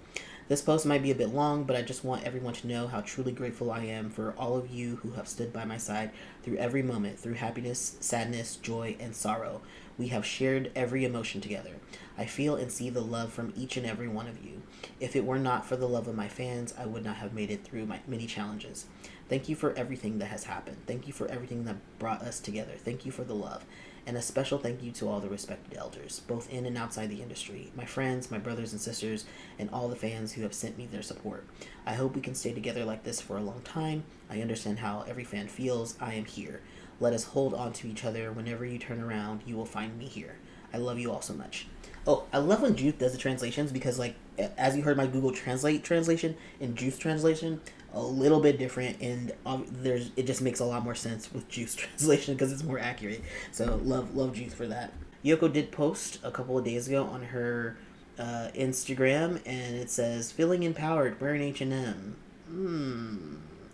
this post might be a bit long, but I just want everyone to know how truly grateful I am for all of you who have stood by my side through every moment, through happiness, sadness, joy, and sorrow. We have shared every emotion together. I feel and see the love from each and every one of you. If it were not for the love of my fans, I would not have made it through my many challenges. Thank you for everything that has happened. Thank you for everything that brought us together. Thank you for the love. And a special thank you to all the respected elders, both in and outside the industry, my friends, my brothers and sisters, and all the fans who have sent me their support. I hope we can stay together like this for a long time. I understand how every fan feels. I am here. Let us hold on to each other. Whenever you turn around, you will find me here. I love you all so much. Oh, I love when Juth does the translations because, like, as you heard my Google Translate translation and Juth's translation, a little bit different, and it just makes a lot more sense with Juth's translation because it's more accurate. So love Juth for that. Yoko did post a couple of days ago on her Instagram, and it says, "Feeling empowered, wearing H&M."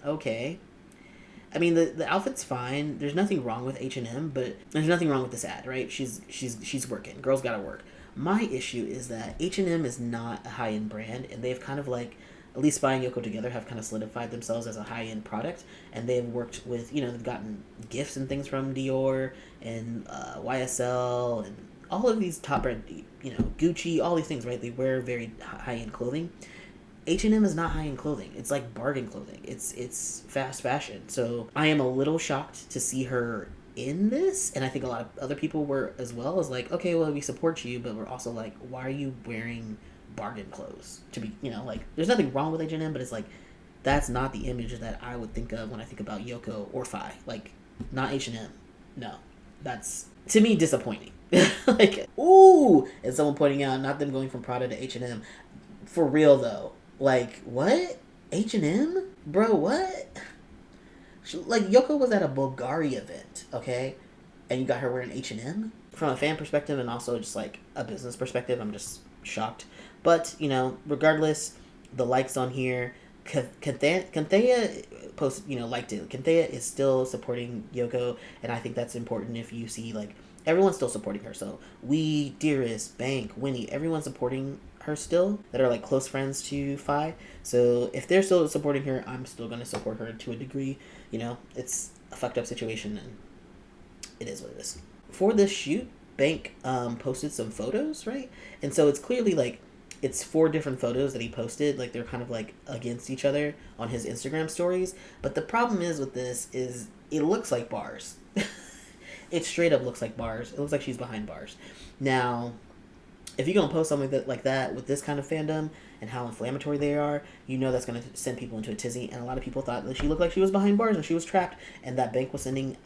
Okay. I mean, the outfit's fine. There's nothing wrong with H&M, but there's nothing wrong with this ad, right? She's working. Girl's gotta work. My issue is that H&M is not a high-end brand, and they've kind of like, at least Faye and Yoko together have kind of solidified themselves as a high-end product, and they've worked with, they've gotten gifts and things from Dior and YSL and all of these top brand, Gucci, all these things, right? They wear very high-end clothing. H&M is not high-end clothing. It's like bargain clothing. It's fast fashion. So I am a little shocked to see her in this, and I think a lot of other people were as well. As like, okay, well, we support you, but we're also like, why are you wearing bargain clothes? To be, like, there's nothing wrong with H&M, but it's like, that's not the image that I would think of when I think about Yoko or Faye. Like, not H&M. No, that's to me disappointing. Like, ooh, and someone pointing out not them going from Prada to H&M. For real though, like, what? H&M, bro? What? Like, Yoko was at a Bulgari event, okay? And you got her wearing H&M? From a fan perspective and also just, like, a business perspective, I'm just shocked. But, regardless, the likes on here, Kanthea posted, liked it. Kanthea is still supporting Yoko, and I think that's important if you see, like, everyone's still supporting her. So, we, Dearest, Bank, Winnie, everyone's supporting her still that are like close friends to Faye. So if they're still supporting her, I'm still going to support her to a degree. It's a fucked up situation, and it is what it is. For this shoot, Bank posted some photos, right? And so it's clearly like it's 4 different photos that he posted, like they're kind of like against each other on his Instagram stories. But the problem is with this is it looks like bars. It straight up looks like bars. It looks like she's behind bars. Now, if you're going to post something like that with this kind of fandom and how inflammatory they are, that's going to send people into a tizzy. And a lot of people thought that she looked like she was behind bars and she was trapped, and that Bank was sending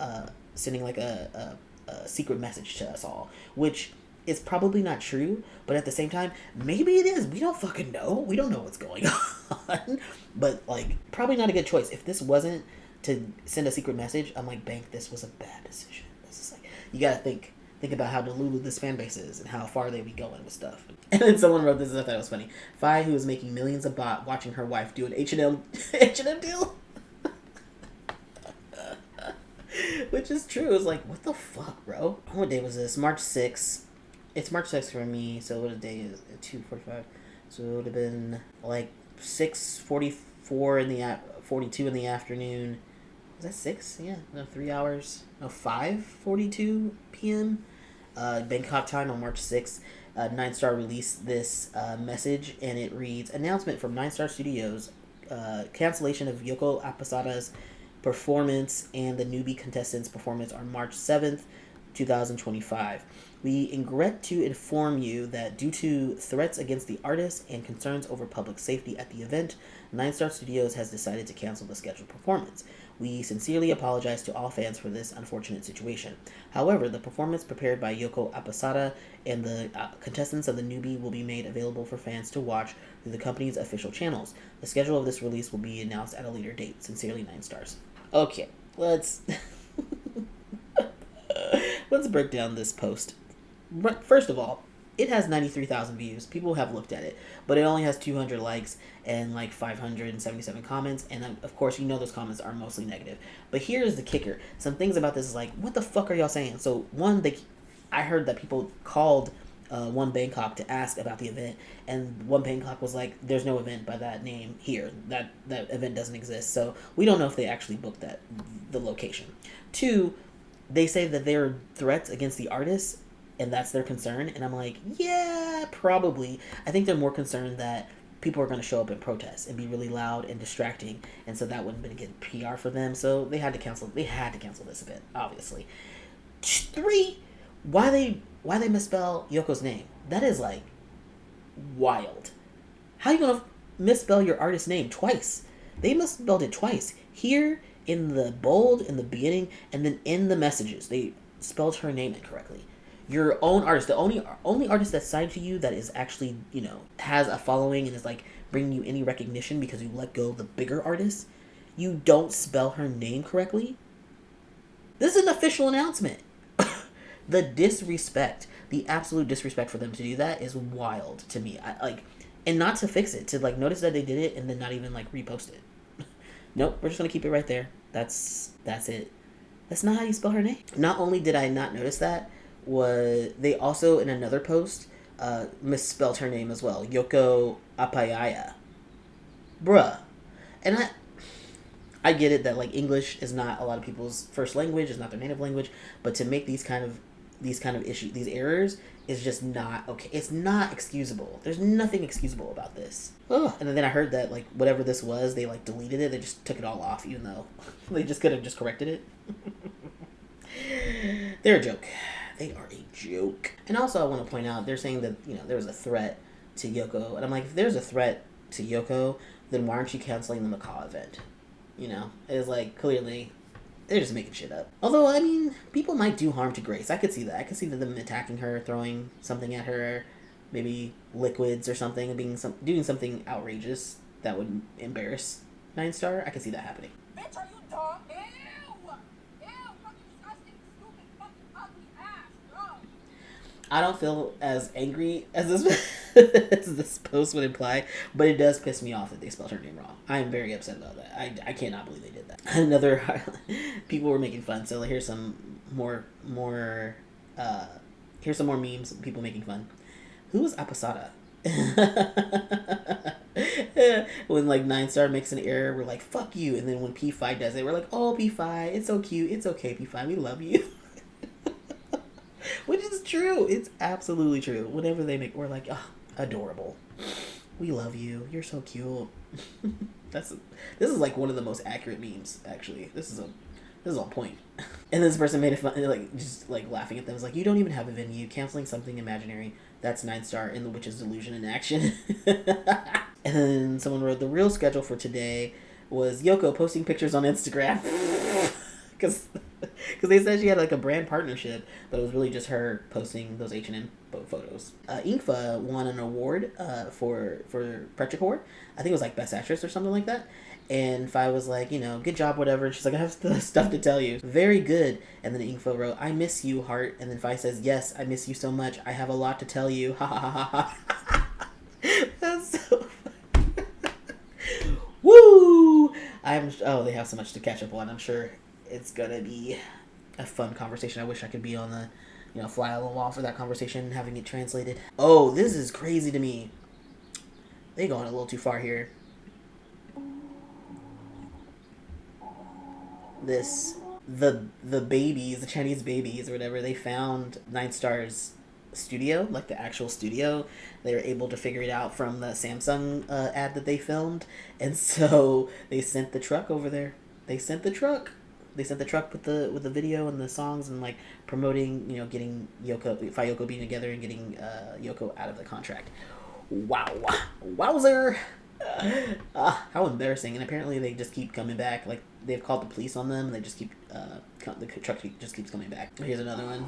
like a secret message to us all, which is probably not true, but at the same time, maybe it is. We don't fucking know. We don't know what's going on. But, like, probably not a good choice. If this wasn't to send a secret message, I'm like, Bank, this was a bad decision. This is like, you got to think about how delulu this fan base is and how far they be going with stuff. And then someone wrote this, and I thought it was funny. Faye, who is making millions a bot, watching her wife do an H&M deal. Which is true. It's like, what the fuck, bro? What day was this? March 6th. It's March 6th for me, so what a day is it? 2:45. So it would have been like 6:44 42 in the afternoon. Was that 6? Yeah, no, 3 hours. No, 5:42 p.m. Bangkok time on March 6th. NineStar released this message, and it reads, announcement from NineStar Studios, cancellation of Yoko Apasada's performance and the Newbie contestants' performance on March 7th. 2025. We regret to inform you that due to threats against the artist and concerns over public safety at the event, NineStar Studios has decided to cancel the scheduled performance. We sincerely apologize to all fans for this unfortunate situation. However, the performance prepared by Yoko Apasada and the contestants of the Newbie will be made available for fans to watch through the company's official channels. The schedule of this release will be announced at a later date. Sincerely, 9stars. Okay, let's break down this post. First of all, it has 93,000 views. People have looked at it, but it only has 200 likes and like 577 comments. And of course, those comments are mostly negative. But here's the kicker. Some things about this is like, what the fuck are y'all saying? So one, I heard that people called One Bangkok to ask about the event, and One Bangkok was like, there's no event by that name here. That event doesn't exist. So we don't know if they actually booked the location. Two, they say that there are threats against the artists, and that's their concern. And I'm like, yeah, probably. I think they're more concerned that people are going to show up and protest and be really loud and distracting, and so that wouldn't have been good PR for them. So they had to cancel this event, obviously. 3, why they misspell Yoko's name? That is like wild. How are you going to misspell your artist's name twice? They misspelled it twice. Here in the bold in the beginning, and then in the messages they spelled her name incorrectly. Your own artist, the only artist that's signed to you that is actually, has a following and is like bringing you any recognition because you let go of the bigger artist, you don't spell her name correctly. This is an official announcement. The disrespect, the absolute disrespect for them to do that is wild to me. And not to fix it, to like notice that they did it and then not even like repost it. Nope, we're just gonna keep it right there. That's it. That's not how you spell her name. Not only did I not notice that, they also in another post misspelled her name as well. Yoko Apayaya. Bruh. And I get it that like English is not a lot of people's first language, is not their native language, but to make these kind of issues, these errors, is just not okay. It's not excusable. There's nothing excusable about this. Ugh. And then I heard that like whatever this was, they like deleted it. They just took it all off, even though they just could have just corrected it. They're a joke. They are a joke. And also I want to point out, they're saying that, there was a threat to Yoko. And I'm like, if there's a threat to Yoko, then why aren't you canceling the Macau event? It's like, clearly, they're just making shit up. Although, I mean, people might do harm to Grace. I could see that. I could see them attacking her, throwing something at her, maybe liquids or something, and doing something outrageous that would embarrass NineStar. I could see that happening. Bitch, are you dumb? Ew! Ew! Fucking disgusting, stupid, fucking ugly ass, bro! I don't feel as angry as this as this post would imply, but it does piss me off that they spelled her name wrong. I am very upset about that. I cannot believe they did that. Another people were making fun. So here's some more memes of people making fun. Who was Apasada? When like NineStar makes an error, we're like, fuck you. And then when P5 does it, we're like, oh, P5, it's so cute. It's okay, P5, we love you. Which is true. It's absolutely true. Whenever they make, we're like, oh, adorable. We love you. You're so cute. This is like one of the most accurate memes, actually. This is on point. And this person made it fun, like just like laughing at them. It's like, you don't even have a venue, canceling something imaginary. That's NineStar in the witch's delusion in action. And then someone wrote, the real schedule for today was Yoko posting pictures on Instagram. Because they said she had like a brand partnership, but it was really just her posting those H&M photos. Engfa won an award for Prechicore. I think it was like Best Actress or something like that. And Faye was like, good job, whatever. And she's like, I have stuff to tell you. Very good. And then Engfa wrote, I miss you, heart. And then Faye says, yes, I miss you so much. I have a lot to tell you. Ha ha ha ha. That's so funny. Woo! They have so much to catch up on. I'm sure it's gonna be a fun conversation. I wish I could be on the, fly on the wall for that conversation, having it translated. Oh, this is crazy to me. They going a little too far here. The babies, the Chinese babies or whatever, they found NineStar's studio, like the actual studio. They were able to figure it out from the Samsung ad that they filmed, and so they sent the truck over there. They sent the truck. They sent the truck with the video and the songs and like promoting, getting FaYoko being together and getting Yoko out of the contract. Wow, wowzer! How embarrassing! And apparently they just keep coming back. Like they've called the police on them, and they just keep the truck just keeps coming back. Here's another one.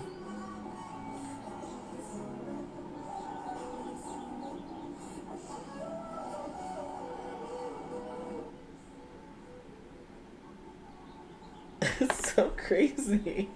It's so crazy.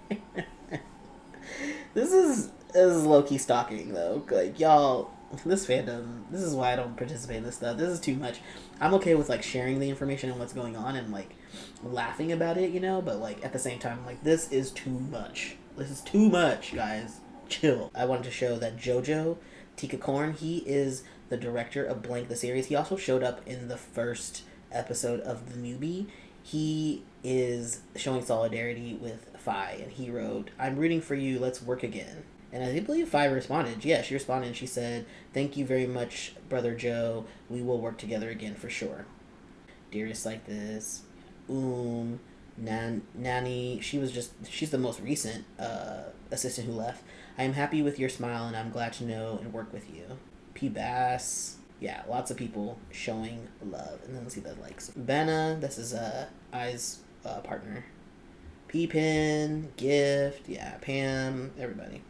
This is low-key stalking though. Like y'all, this fandom, this is why I don't participate in this stuff. This is too much. I'm okay with like sharing the information and what's going on and like laughing about it, but like at the same time, like this is too much. This is too much, guys. Chill. I wanted to show that Jojo Tika Korn, he is the director of Blank the series. He also showed up in the first episode of the Newbie. He is showing solidarity with Faye, and he wrote, "I'm rooting for you, let's work again." And I believe Faye responded. Yeah, she responded and she said, "Thank you very much, Brother Joe. We will work together again for sure." Dearest like this. Nanoey, she's the most recent assistant who left. "I am happy with your smile and I'm glad to know and work with you." P. Bass. Yeah, lots of people showing love. And then let's see the likes. Benna, this is I's partner. P-Pin, Gift, yeah, Pam, everybody.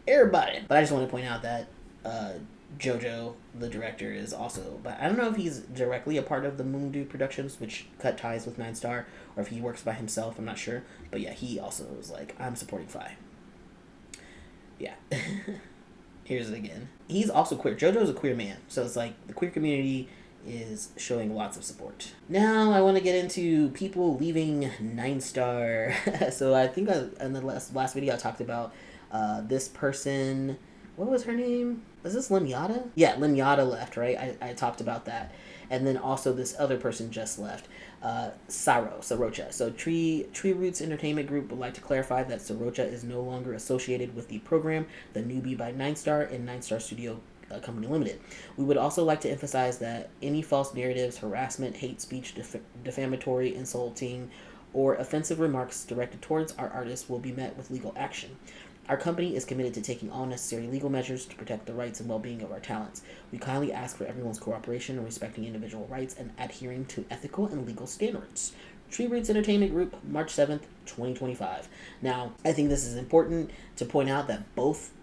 But I just want to point out that Jojo, the director, is also, but I don't know if he's directly a part of the Moondu Productions, which cut ties with NineStar, or if he works by himself, I'm not sure. But yeah, he also was like, "I'm supporting Faye." Yeah. Here's it again. He's also queer. Jojo's a queer man. So it's like the queer community is showing lots of support. Now I want to get into people leaving NineStar. So I think in the last video I talked about this person. What was her name? Was this Limyata? Yeah, Limyata left, right? I talked about that. And then also this other person just left. Sarocha. So Tree Roots Entertainment Group would like to clarify that Sarocha is no longer associated with the program, The Newbie by NineStar and NineStar Studio Company Limited. We would also like to emphasize that any false narratives, harassment, hate speech, defamatory, insulting, or offensive remarks directed towards our artists will be met with legal action. Our company is committed to taking all necessary legal measures to protect the rights and well-being of our talents. We kindly ask for everyone's cooperation in respecting individual rights and adhering to ethical and legal standards. Tree Roots Entertainment Group, March 7th, 2025. Now, I think this is important to point out that both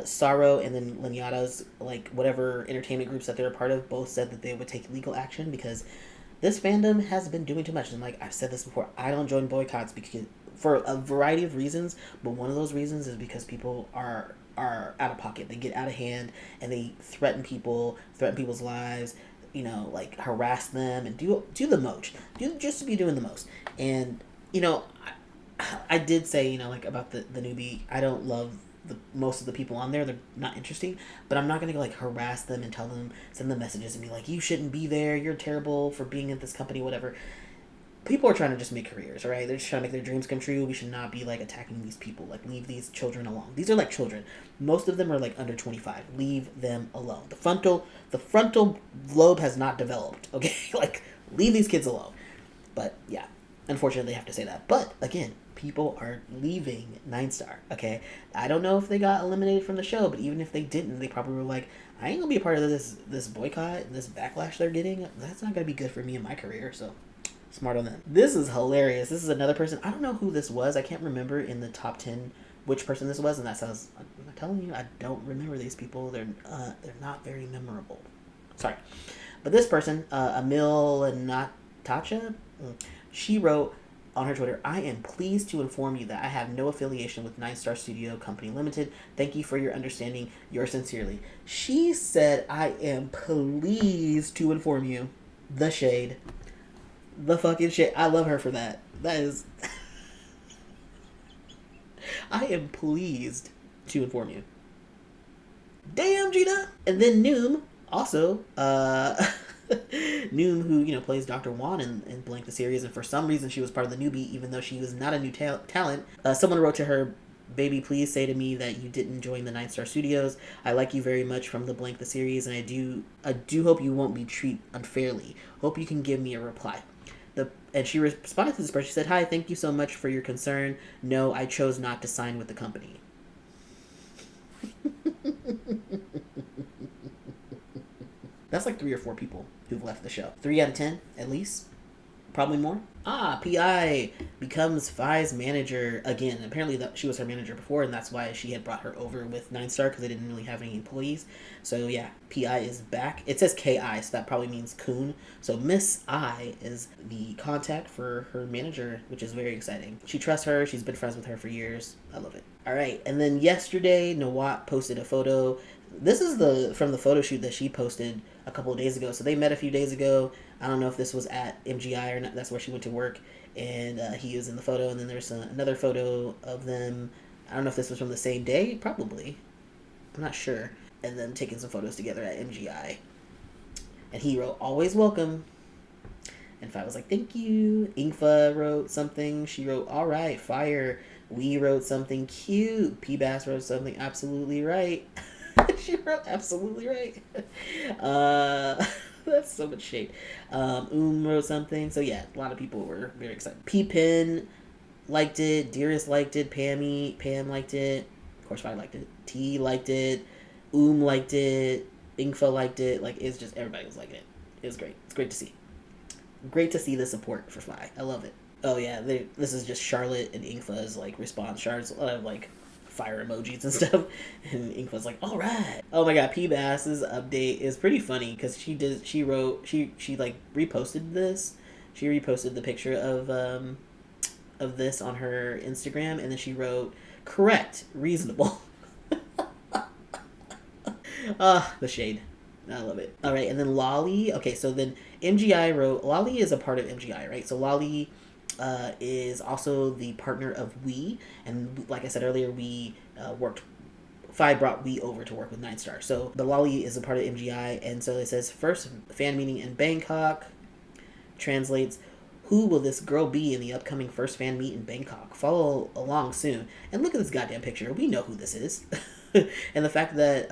Saro and then Linyata's, like, whatever entertainment groups that they're a part of, both said that they would take legal action because this fandom has been doing too much. And like I've said this before, I don't join boycotts because for a variety of reasons, but one of those reasons is because people are out of pocket. They get out of hand and they threaten people's lives, like harass them and do the most. Just to be doing the most. And, I did say, like about the Newbie, I don't love most of the people on there. They're not interesting, but I'm not going to like harass them and send them messages and be like, "You shouldn't be there. You're terrible for being at this company," whatever. People are trying to just make careers, all right? They're just trying to make their dreams come true. We should not be, like, attacking these people. Like, leave these children alone. These are, like, children. Most of them are, like, under 25. Leave them alone. The frontal lobe has not developed, okay? Like, leave these kids alone. But, yeah, unfortunately, they have to say that. But, again, people are leaving NineStar, okay? I don't know if they got eliminated from the show, but even if they didn't, they probably were like, "I ain't gonna be a part of this boycott and this backlash they're getting. That's not gonna be good for me in my career," so... Smart on them. This is hilarious. This is another person. I don't know who this was. I can't remember in the top 10 which person this was, and that sounds... I'm telling you, I don't remember these people. They're not very memorable. Sorry. But this person, Emil and Natacha, she wrote on her Twitter, "I am pleased to inform you that I have no affiliation with NineStar Studio Company Limited. Thank you for your understanding. Yours sincerely." She said, "I am pleased to inform you." The shade. The fucking shit. I love her for that. That is... I am pleased to inform you. Damn, Gina! And then Noom, also, Noom, who, plays Dr. Wan in Blank the series, and for some reason she was part of the Newbie, even though she was not a new talent. Someone wrote to her, "Baby, please say to me that you didn't join the NineStar Studios. I like you very much from the Blank the series, and I do hope you won't be treated unfairly. Hope you can give me a reply." And she responded to this person. She said, "Hi, thank you so much for your concern. No, I chose not to sign with the company." That's like 3 or 4 people who've left the show. 3 out of 10, at least. Probably more. P.I. becomes FaY's manager again. Apparently she was her manager before, and that's why she had brought her over with NineStar, because they didn't really have any employees. So yeah, P.I. is back. It says K.I., so that probably means Coon. So Miss I is the contact for her manager, which is very exciting. She trusts her. She's been friends with her for years. I love it. All right, and then yesterday, Nawat posted a photo. This is from the photo shoot that she posted a couple of days ago. So they met a few days ago. I don't know if this was at MGI or not. That's where she went to work, and he was in the photo. And then there's another photo of them. I don't know if this was from the same day. Probably. I'm not sure. And then taking some photos together at MGI. And he wrote, "Always welcome." And Faye was like, "Thank you." Engfa wrote something. She wrote, "All right, fire." We wrote something cute. P-Bass wrote something absolutely right. She wrote absolutely right. That's so much shade. Wrote something. So yeah, a lot of people were very excited. P-Pin liked it. Dearest liked it. Pam liked it. Of course, Faye liked it. T liked it. Liked it. Engfa liked it. Like, it's just, everybody was liking it. It was great. It's great to see. Great to see the support for Faye. I love it. Oh yeah, this is just Charlotte and Engfa's like response. Charlotte's like fire emojis and stuff, and Engfa's like, "All right." Oh my god, P-Bass's update is pretty funny because she like reposted this. She reposted the picture of this on her Instagram, and then she wrote, "Correct, reasonable." The shade. I love it. All right, and then Lolly. Okay, so then MGI wrote, Lolly is a part of MGI, right? So Lolly is also the partner of We, and like I said earlier, we Faye brought We over to work with NineStar. So the Lolly is a part of MGI, and so it says, "First fan meeting in Bangkok." Translates, "Who will this girl be in the upcoming first fan meet in Bangkok? Follow along soon." And look at this goddamn picture. We know who this is. And the fact that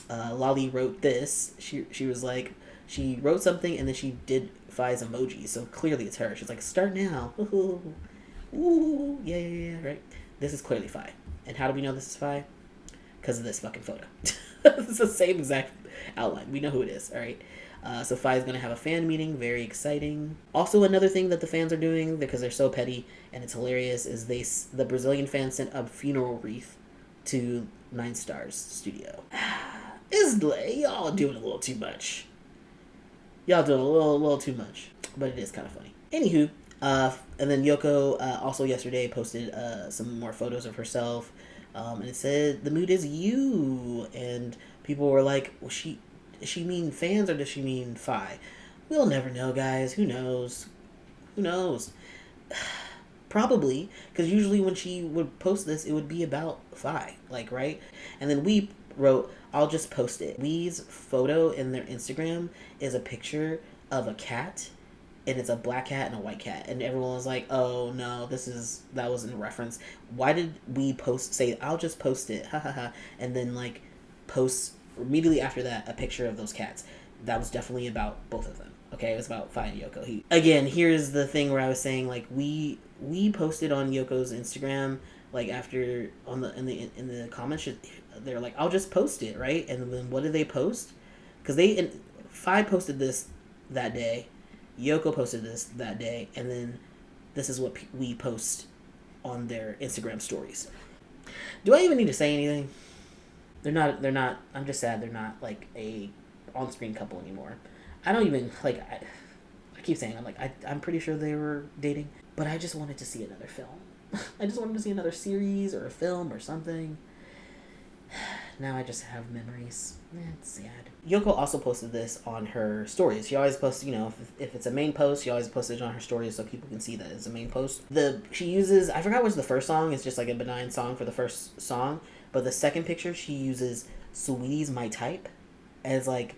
Lolly wrote this, she was like, she wrote something and then she did Faye's emoji, so clearly it's her. She's like, "Start now." Ooh, yeah, right? This is clearly Faye. And how do we know this is Faye? Because of this fucking photo. It's the same exact outline. We know who it is, alright? So Faye's going to have a fan meeting. Very exciting. Also, another thing that the fans are doing, because they're so petty and it's hilarious, is the Brazilian fans sent a funeral wreath to NineStar's studio. Y'all doing a little too much. Y'all doing a little too much. But it is kind of funny. Anywho, and then Yoko also yesterday posted some more photos of herself. And it said, "The mood is you." And people were like, well, does she mean fans or does she mean Faye? We'll never know, guys. Who knows? Probably, because usually when she would post this, it would be about Faye, like, right? And then we wrote, "I'll just post it." We's photo in their Instagram is a picture of a cat, and it's a black cat and a white cat, and everyone was like, "Oh no, that was in reference. Why did we say I'll just post it, ha ha ha," and then like post immediately after that a picture of those cats? That was definitely about both of them. Okay, it was about Faye and Yoko. Again, here's the thing where I was saying, like, we posted on Yoko's Instagram, like, after in the comments, they're like, "I'll just post it," right? And then what did they post? Because Faye posted this that day, Yoko posted this that day, and then this is what we post on their Instagram stories. Do I even need to say anything? They're not. I'm just sad they're not like a on-screen couple anymore. I don't even like. I keep saying I'm pretty sure they were dating, but I just wanted to see another film. I just wanted to see another series or a film or something. Now I just have memories. It's sad. Yoko also posted this on her stories. She always posts, if it's a main post, she always posts it on her stories so people can see that it's a main post. She uses, I forgot what's the first song. It's just like a benign song for the first song. But the second picture, she uses "Sweetie's my type" as like,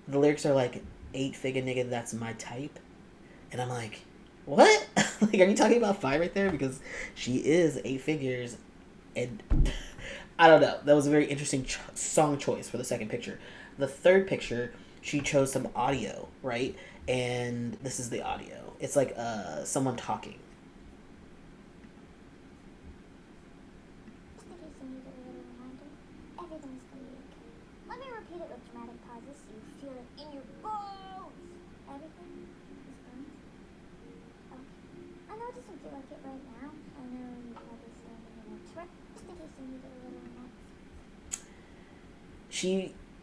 the lyrics are like, "8-figure nigga, that's my type." And I'm like, what? Like, are you talking about Faye right there? Because she is 8 figures. And I don't know. That was a very interesting song choice for the second picture. The third picture, she chose some audio, right? And this is the audio. It's like someone talking. Just in case you need a little reminder, everything's gonna be okay. Let me repeat it with dramatic pauses so you feel it in your bones. Everything is going to be okay. I know it doesn't feel like it right now. I know you're probably standing in a trap. Just in case you need a little reminder.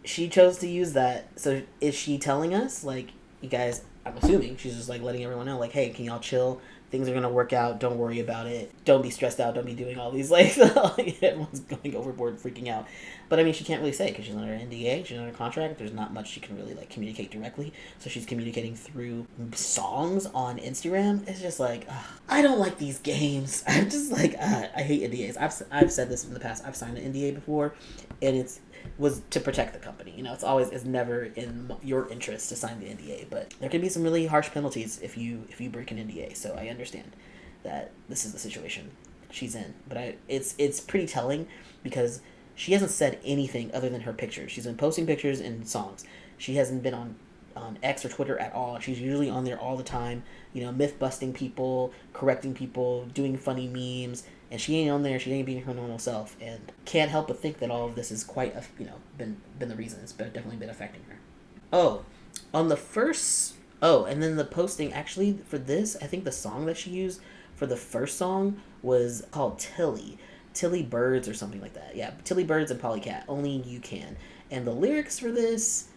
She chose to use that. So is she telling us, like, you guys, I'm assuming she's just like letting everyone know, like, hey, can y'all chill? Things are gonna work out. Don't worry about it. Don't be stressed out. Don't be doing all these like everyone's going overboard, freaking out. But I mean, she can't really say because she's under NDA. She's under contract. There's not much she can really like communicate directly. So she's communicating through songs on Instagram. It's just like I don't like these games. I'm just like I hate NDAs. I've said this in the past. I've signed an NDA before, and was to protect the company. You know, it's never in your interest to sign the NDA, but there can be some really harsh penalties if you break an NDA. So I understand that this is the situation she's in, but it's pretty telling because she hasn't said anything other than her pictures. She's been posting pictures and songs. She hasn't been on X or Twitter at all. She's usually on there all the time, you know, myth busting people, correcting people, doing funny memes, and she ain't on there. She ain't being her normal self, and can't help but think that all of this is quite been the reason. It's definitely been affecting her. Oh, on the first and then the posting actually for this, I think the song that she used for the first song was called Tilly Birds or something like that. Yeah, Tilly Birds and Polycat, Only You Can. And the lyrics for this,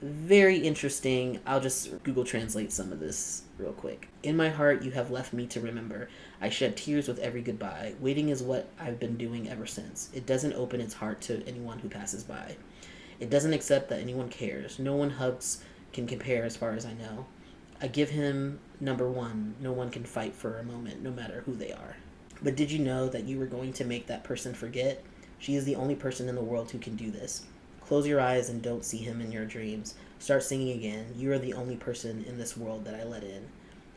very interesting. I'll just Google translate some of this real quick. In my heart, you have left me to remember. I shed tears with every goodbye. Waiting is what I've been doing ever since. It doesn't open its heart to anyone who passes by. It doesn't accept that anyone cares. No one hugs can compare as far as I know. I give him number one. No one can fight for a moment, no matter who they are. But did you know that you were going to make that person forget? She is the only person in the world who can do this. Close your eyes and don't see him in your dreams. Start singing again. You are the only person in this world that I let in.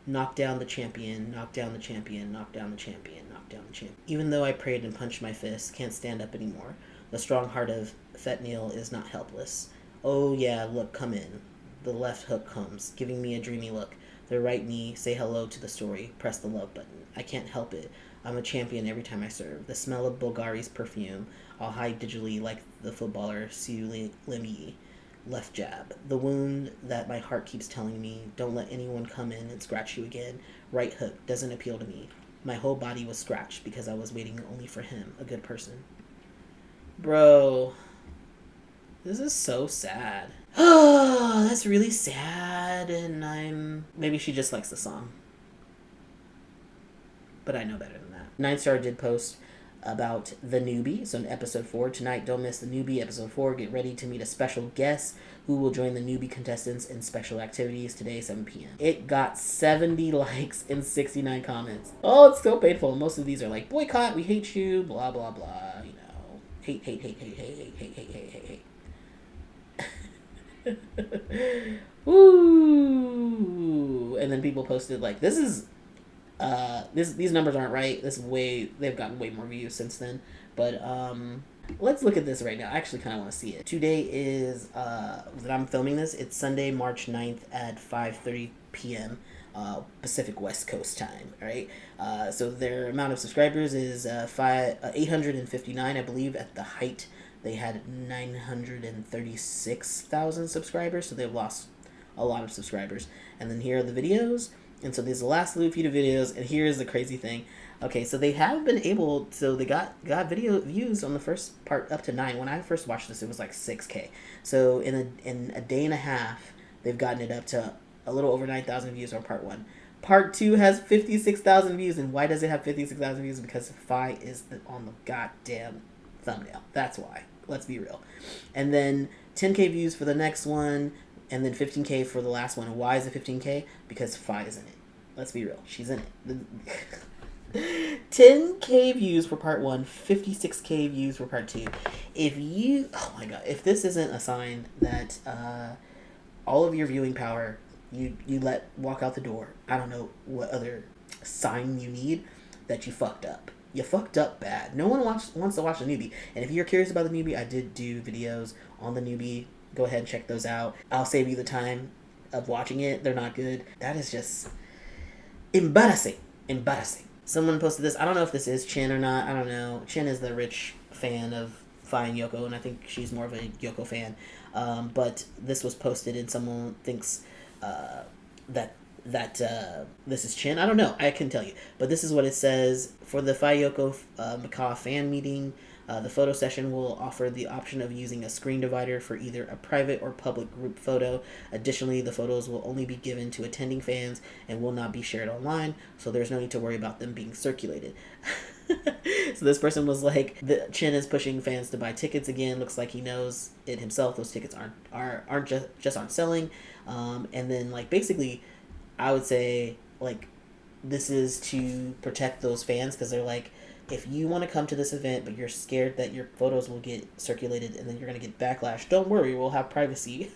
Knock down the champion, knock down the champion, knock down the champion, knock down the champion. Even though I prayed and punched my fist, can't stand up anymore. The strong heart of fentanyl is not helpless. Oh yeah, look, come in. The left hook comes, giving me a dreamy look. The right knee, say hello to the story, press the love button. I can't help it. I'm a champion every time I serve. The smell of Bulgari's perfume. I'll hide digitally like the footballer Siu Limi. Left jab. The wound that my heart keeps telling me, don't let anyone come in and scratch you again. Right hook doesn't appeal to me. My whole body was scratched because I was waiting only for him, a good person. Bro, this is so sad. Oh, that's really sad, and maybe she just likes the song. But I know better than that. NineStar did post about the Newbie. So in episode 4 tonight, don't miss the Newbie. Episode 4, get ready to meet a special guest who will join the Newbie contestants in special activities today, 7 p.m. It got 70 likes and 69 comments. Oh, it's so painful. Most of these are like, boycott, we hate you, blah, blah, blah. You know, hate, hate, hate, hate, hate, hate, hate, hate, hate, hate, hate. Ooh. And then people posted like, this is these numbers aren't right. They've gotten way more views since then. But let's look at this right now. I actually kind of want to see it. Today is that I'm filming this. It's Sunday, March 9th at 5:30 p.m. Pacific West Coast time. All right. So their amount of subscribers is 859, I believe. At the height, they had 936,000 subscribers. So they've lost a lot of subscribers. And then here are the videos. And so there's the last little few videos, and here's the crazy thing. Okay, so they have been able, so they got video views on the first part up to 9. When I first watched this, it was like 6K. So in a day and a half, they've gotten it up to a little over 9,000 views on part 1. Part 2 has 56,000 views, and why does it have 56,000 views? Because Faye is on the goddamn thumbnail. That's why. Let's be real. And then 10K views for the next one, and then 15K for the last one. And why is it 15K? Because Faye is in it. Let's be real. She's in it. 10K views for part 1, 56K views for part 2. Oh my god, if this isn't a sign that all of your viewing power you let walk out the door, I don't know what other sign you need that you fucked up. You fucked up bad. No one wants to watch the Newbie. And if you're curious about the Newbie, I did do videos on the Newbie Go ahead and check those out. I'll save you the time of watching it. They're not good. That is just embarrassing. Embarrassing. Someone posted this. I don't know if this is Chin or not. I don't know. Chin is the rich fan of FayeYoko, and I think she's more of a Yoko fan. But this was posted, and someone thinks that this is Chin. I don't know. I couldn't tell you. But this is what it says. For the FayeYoko Macau fan meeting, the photo session will offer the option of using a screen divider for either a private or public group photo. Additionally, the photos will only be given to attending fans and will not be shared online, so there's no need to worry about them being circulated. So this person was like, the Chin is pushing fans to buy tickets again. Looks like he knows it himself. Those tickets aren't just aren't selling. And then like basically, I would say like this is to protect those fans, because they're like, if you want to come to this event but you're scared that your photos will get circulated and then you're going to get backlash, don't worry, we'll have privacy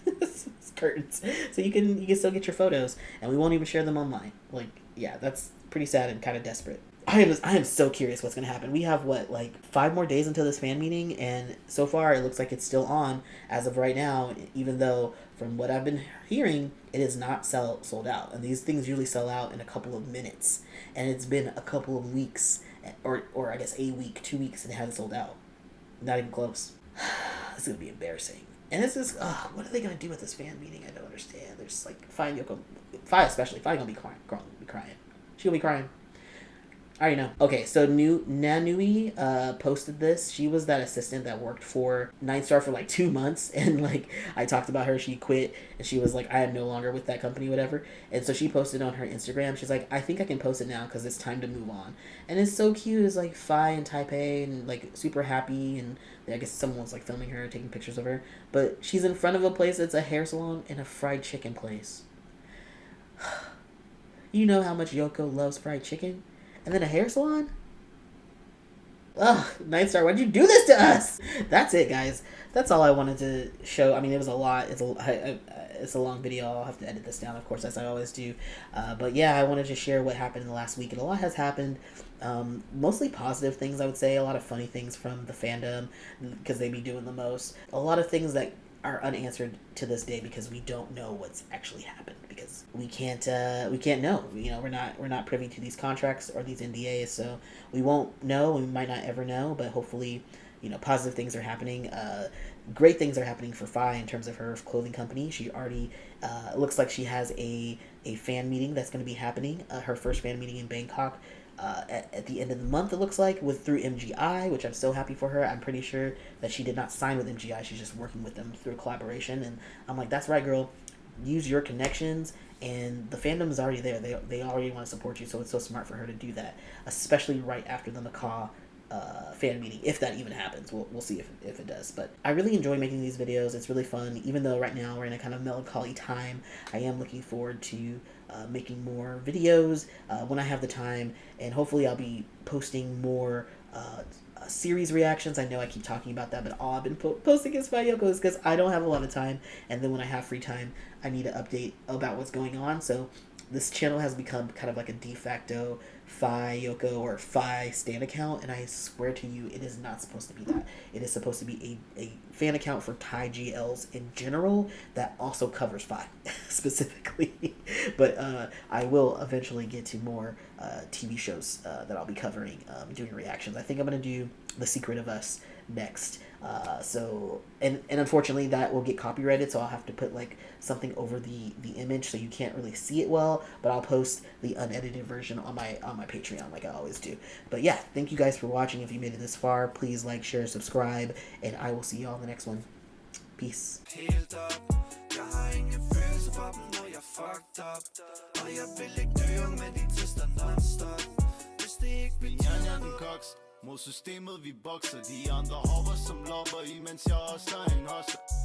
curtains, so you can still get your photos and we won't even share them online. Like, yeah, that's pretty sad and kind of desperate. I am so curious what's going to happen. We have like 5 more days until this fan meeting, and so far it looks like it's still on as of right now, even though from what I've been hearing, it is not sold out, and these things usually sell out in a couple of minutes, and it's been a couple of weeks, or I guess a week, 2 weeks, and it hasn't sold out. Not even close. This is going to be embarrassing. And this is, what are they going to do with this fan meeting? I don't understand. There's like, FayeYoko, Faye especially, Faye going to be crying. She going to be crying. I already know. Okay, so Nanoey posted this. She was that assistant that worked for NineStar for like 2 months, and like I talked about her, she quit, and she was like, I am no longer with that company, whatever. And so she posted on her Instagram. She's like, I think I can post it now because it's time to move on. And it's so cute. It's like Faye in Taipei and like super happy, and I guess someone was like filming her, taking pictures of her. But she's in front of a place that's a hair salon and a fried chicken place. You know how much Yoko loves fried chicken? And then a hair salon? Ugh, NineStar, why'd you do this to us? That's it, guys. That's all I wanted to show. I mean, it was a lot. It's a long video. I'll have to edit this down, of course, as I always do. But yeah, I wanted to share what happened in the last week. And a lot has happened. Mostly positive things, I would say. A lot of funny things from the fandom, because they be doing the most. A lot of things that are unanswered to this day because we don't know what's actually happened, because we can't know. You know, we're not privy to these contracts or these NDAs, so we won't know. We might not ever know, but hopefully, you know, positive things are happening. Great things are happening for Faye in terms of her clothing company. She already looks like she has a fan meeting that's going to be happening. Her first fan meeting in Bangkok. At the end of the month, it looks like, through MGI, which I'm so happy for her. I'm pretty sure that she did not sign with MGI. She's just working with them through a collaboration. And I'm like, that's right, girl. Use your connections. And the fandom is already there. They already want to support you. So it's so smart for her to do that, especially right after the Macau fan meeting, if that even happens. We'll see if it does. But I really enjoy making these videos. It's really fun. Even though right now we're in a kind of melancholy time, I am looking forward to making more videos when I have the time, and hopefully I'll be posting more series reactions. I know I keep talking about that, but all I've been posting is FayeYoko is because I don't have a lot of time, and then when I have free time, I need to update about what's going on. So this channel has become kind of like a de facto FayeYoko or Faye stan account, and I swear to you, it is not supposed to be that. It is supposed to be a fan account for Thai GLs in general that also covers Faye specifically. But I will eventually get to more TV shows that I'll be covering, doing reactions. I think I'm going to do The Secret of Us next. So and unfortunately that will get copyrighted, so I'll have to put like something over the image so you can't really see it well, but I'll post the unedited version on my Patreon like I always do. But yeah, thank you guys for watching. If you made it this far, please like, share, subscribe, and I will see you all in the next one. Peace. Mod systemet vi bokser, de andre hopper som lopper, imens jeg også er en hosser.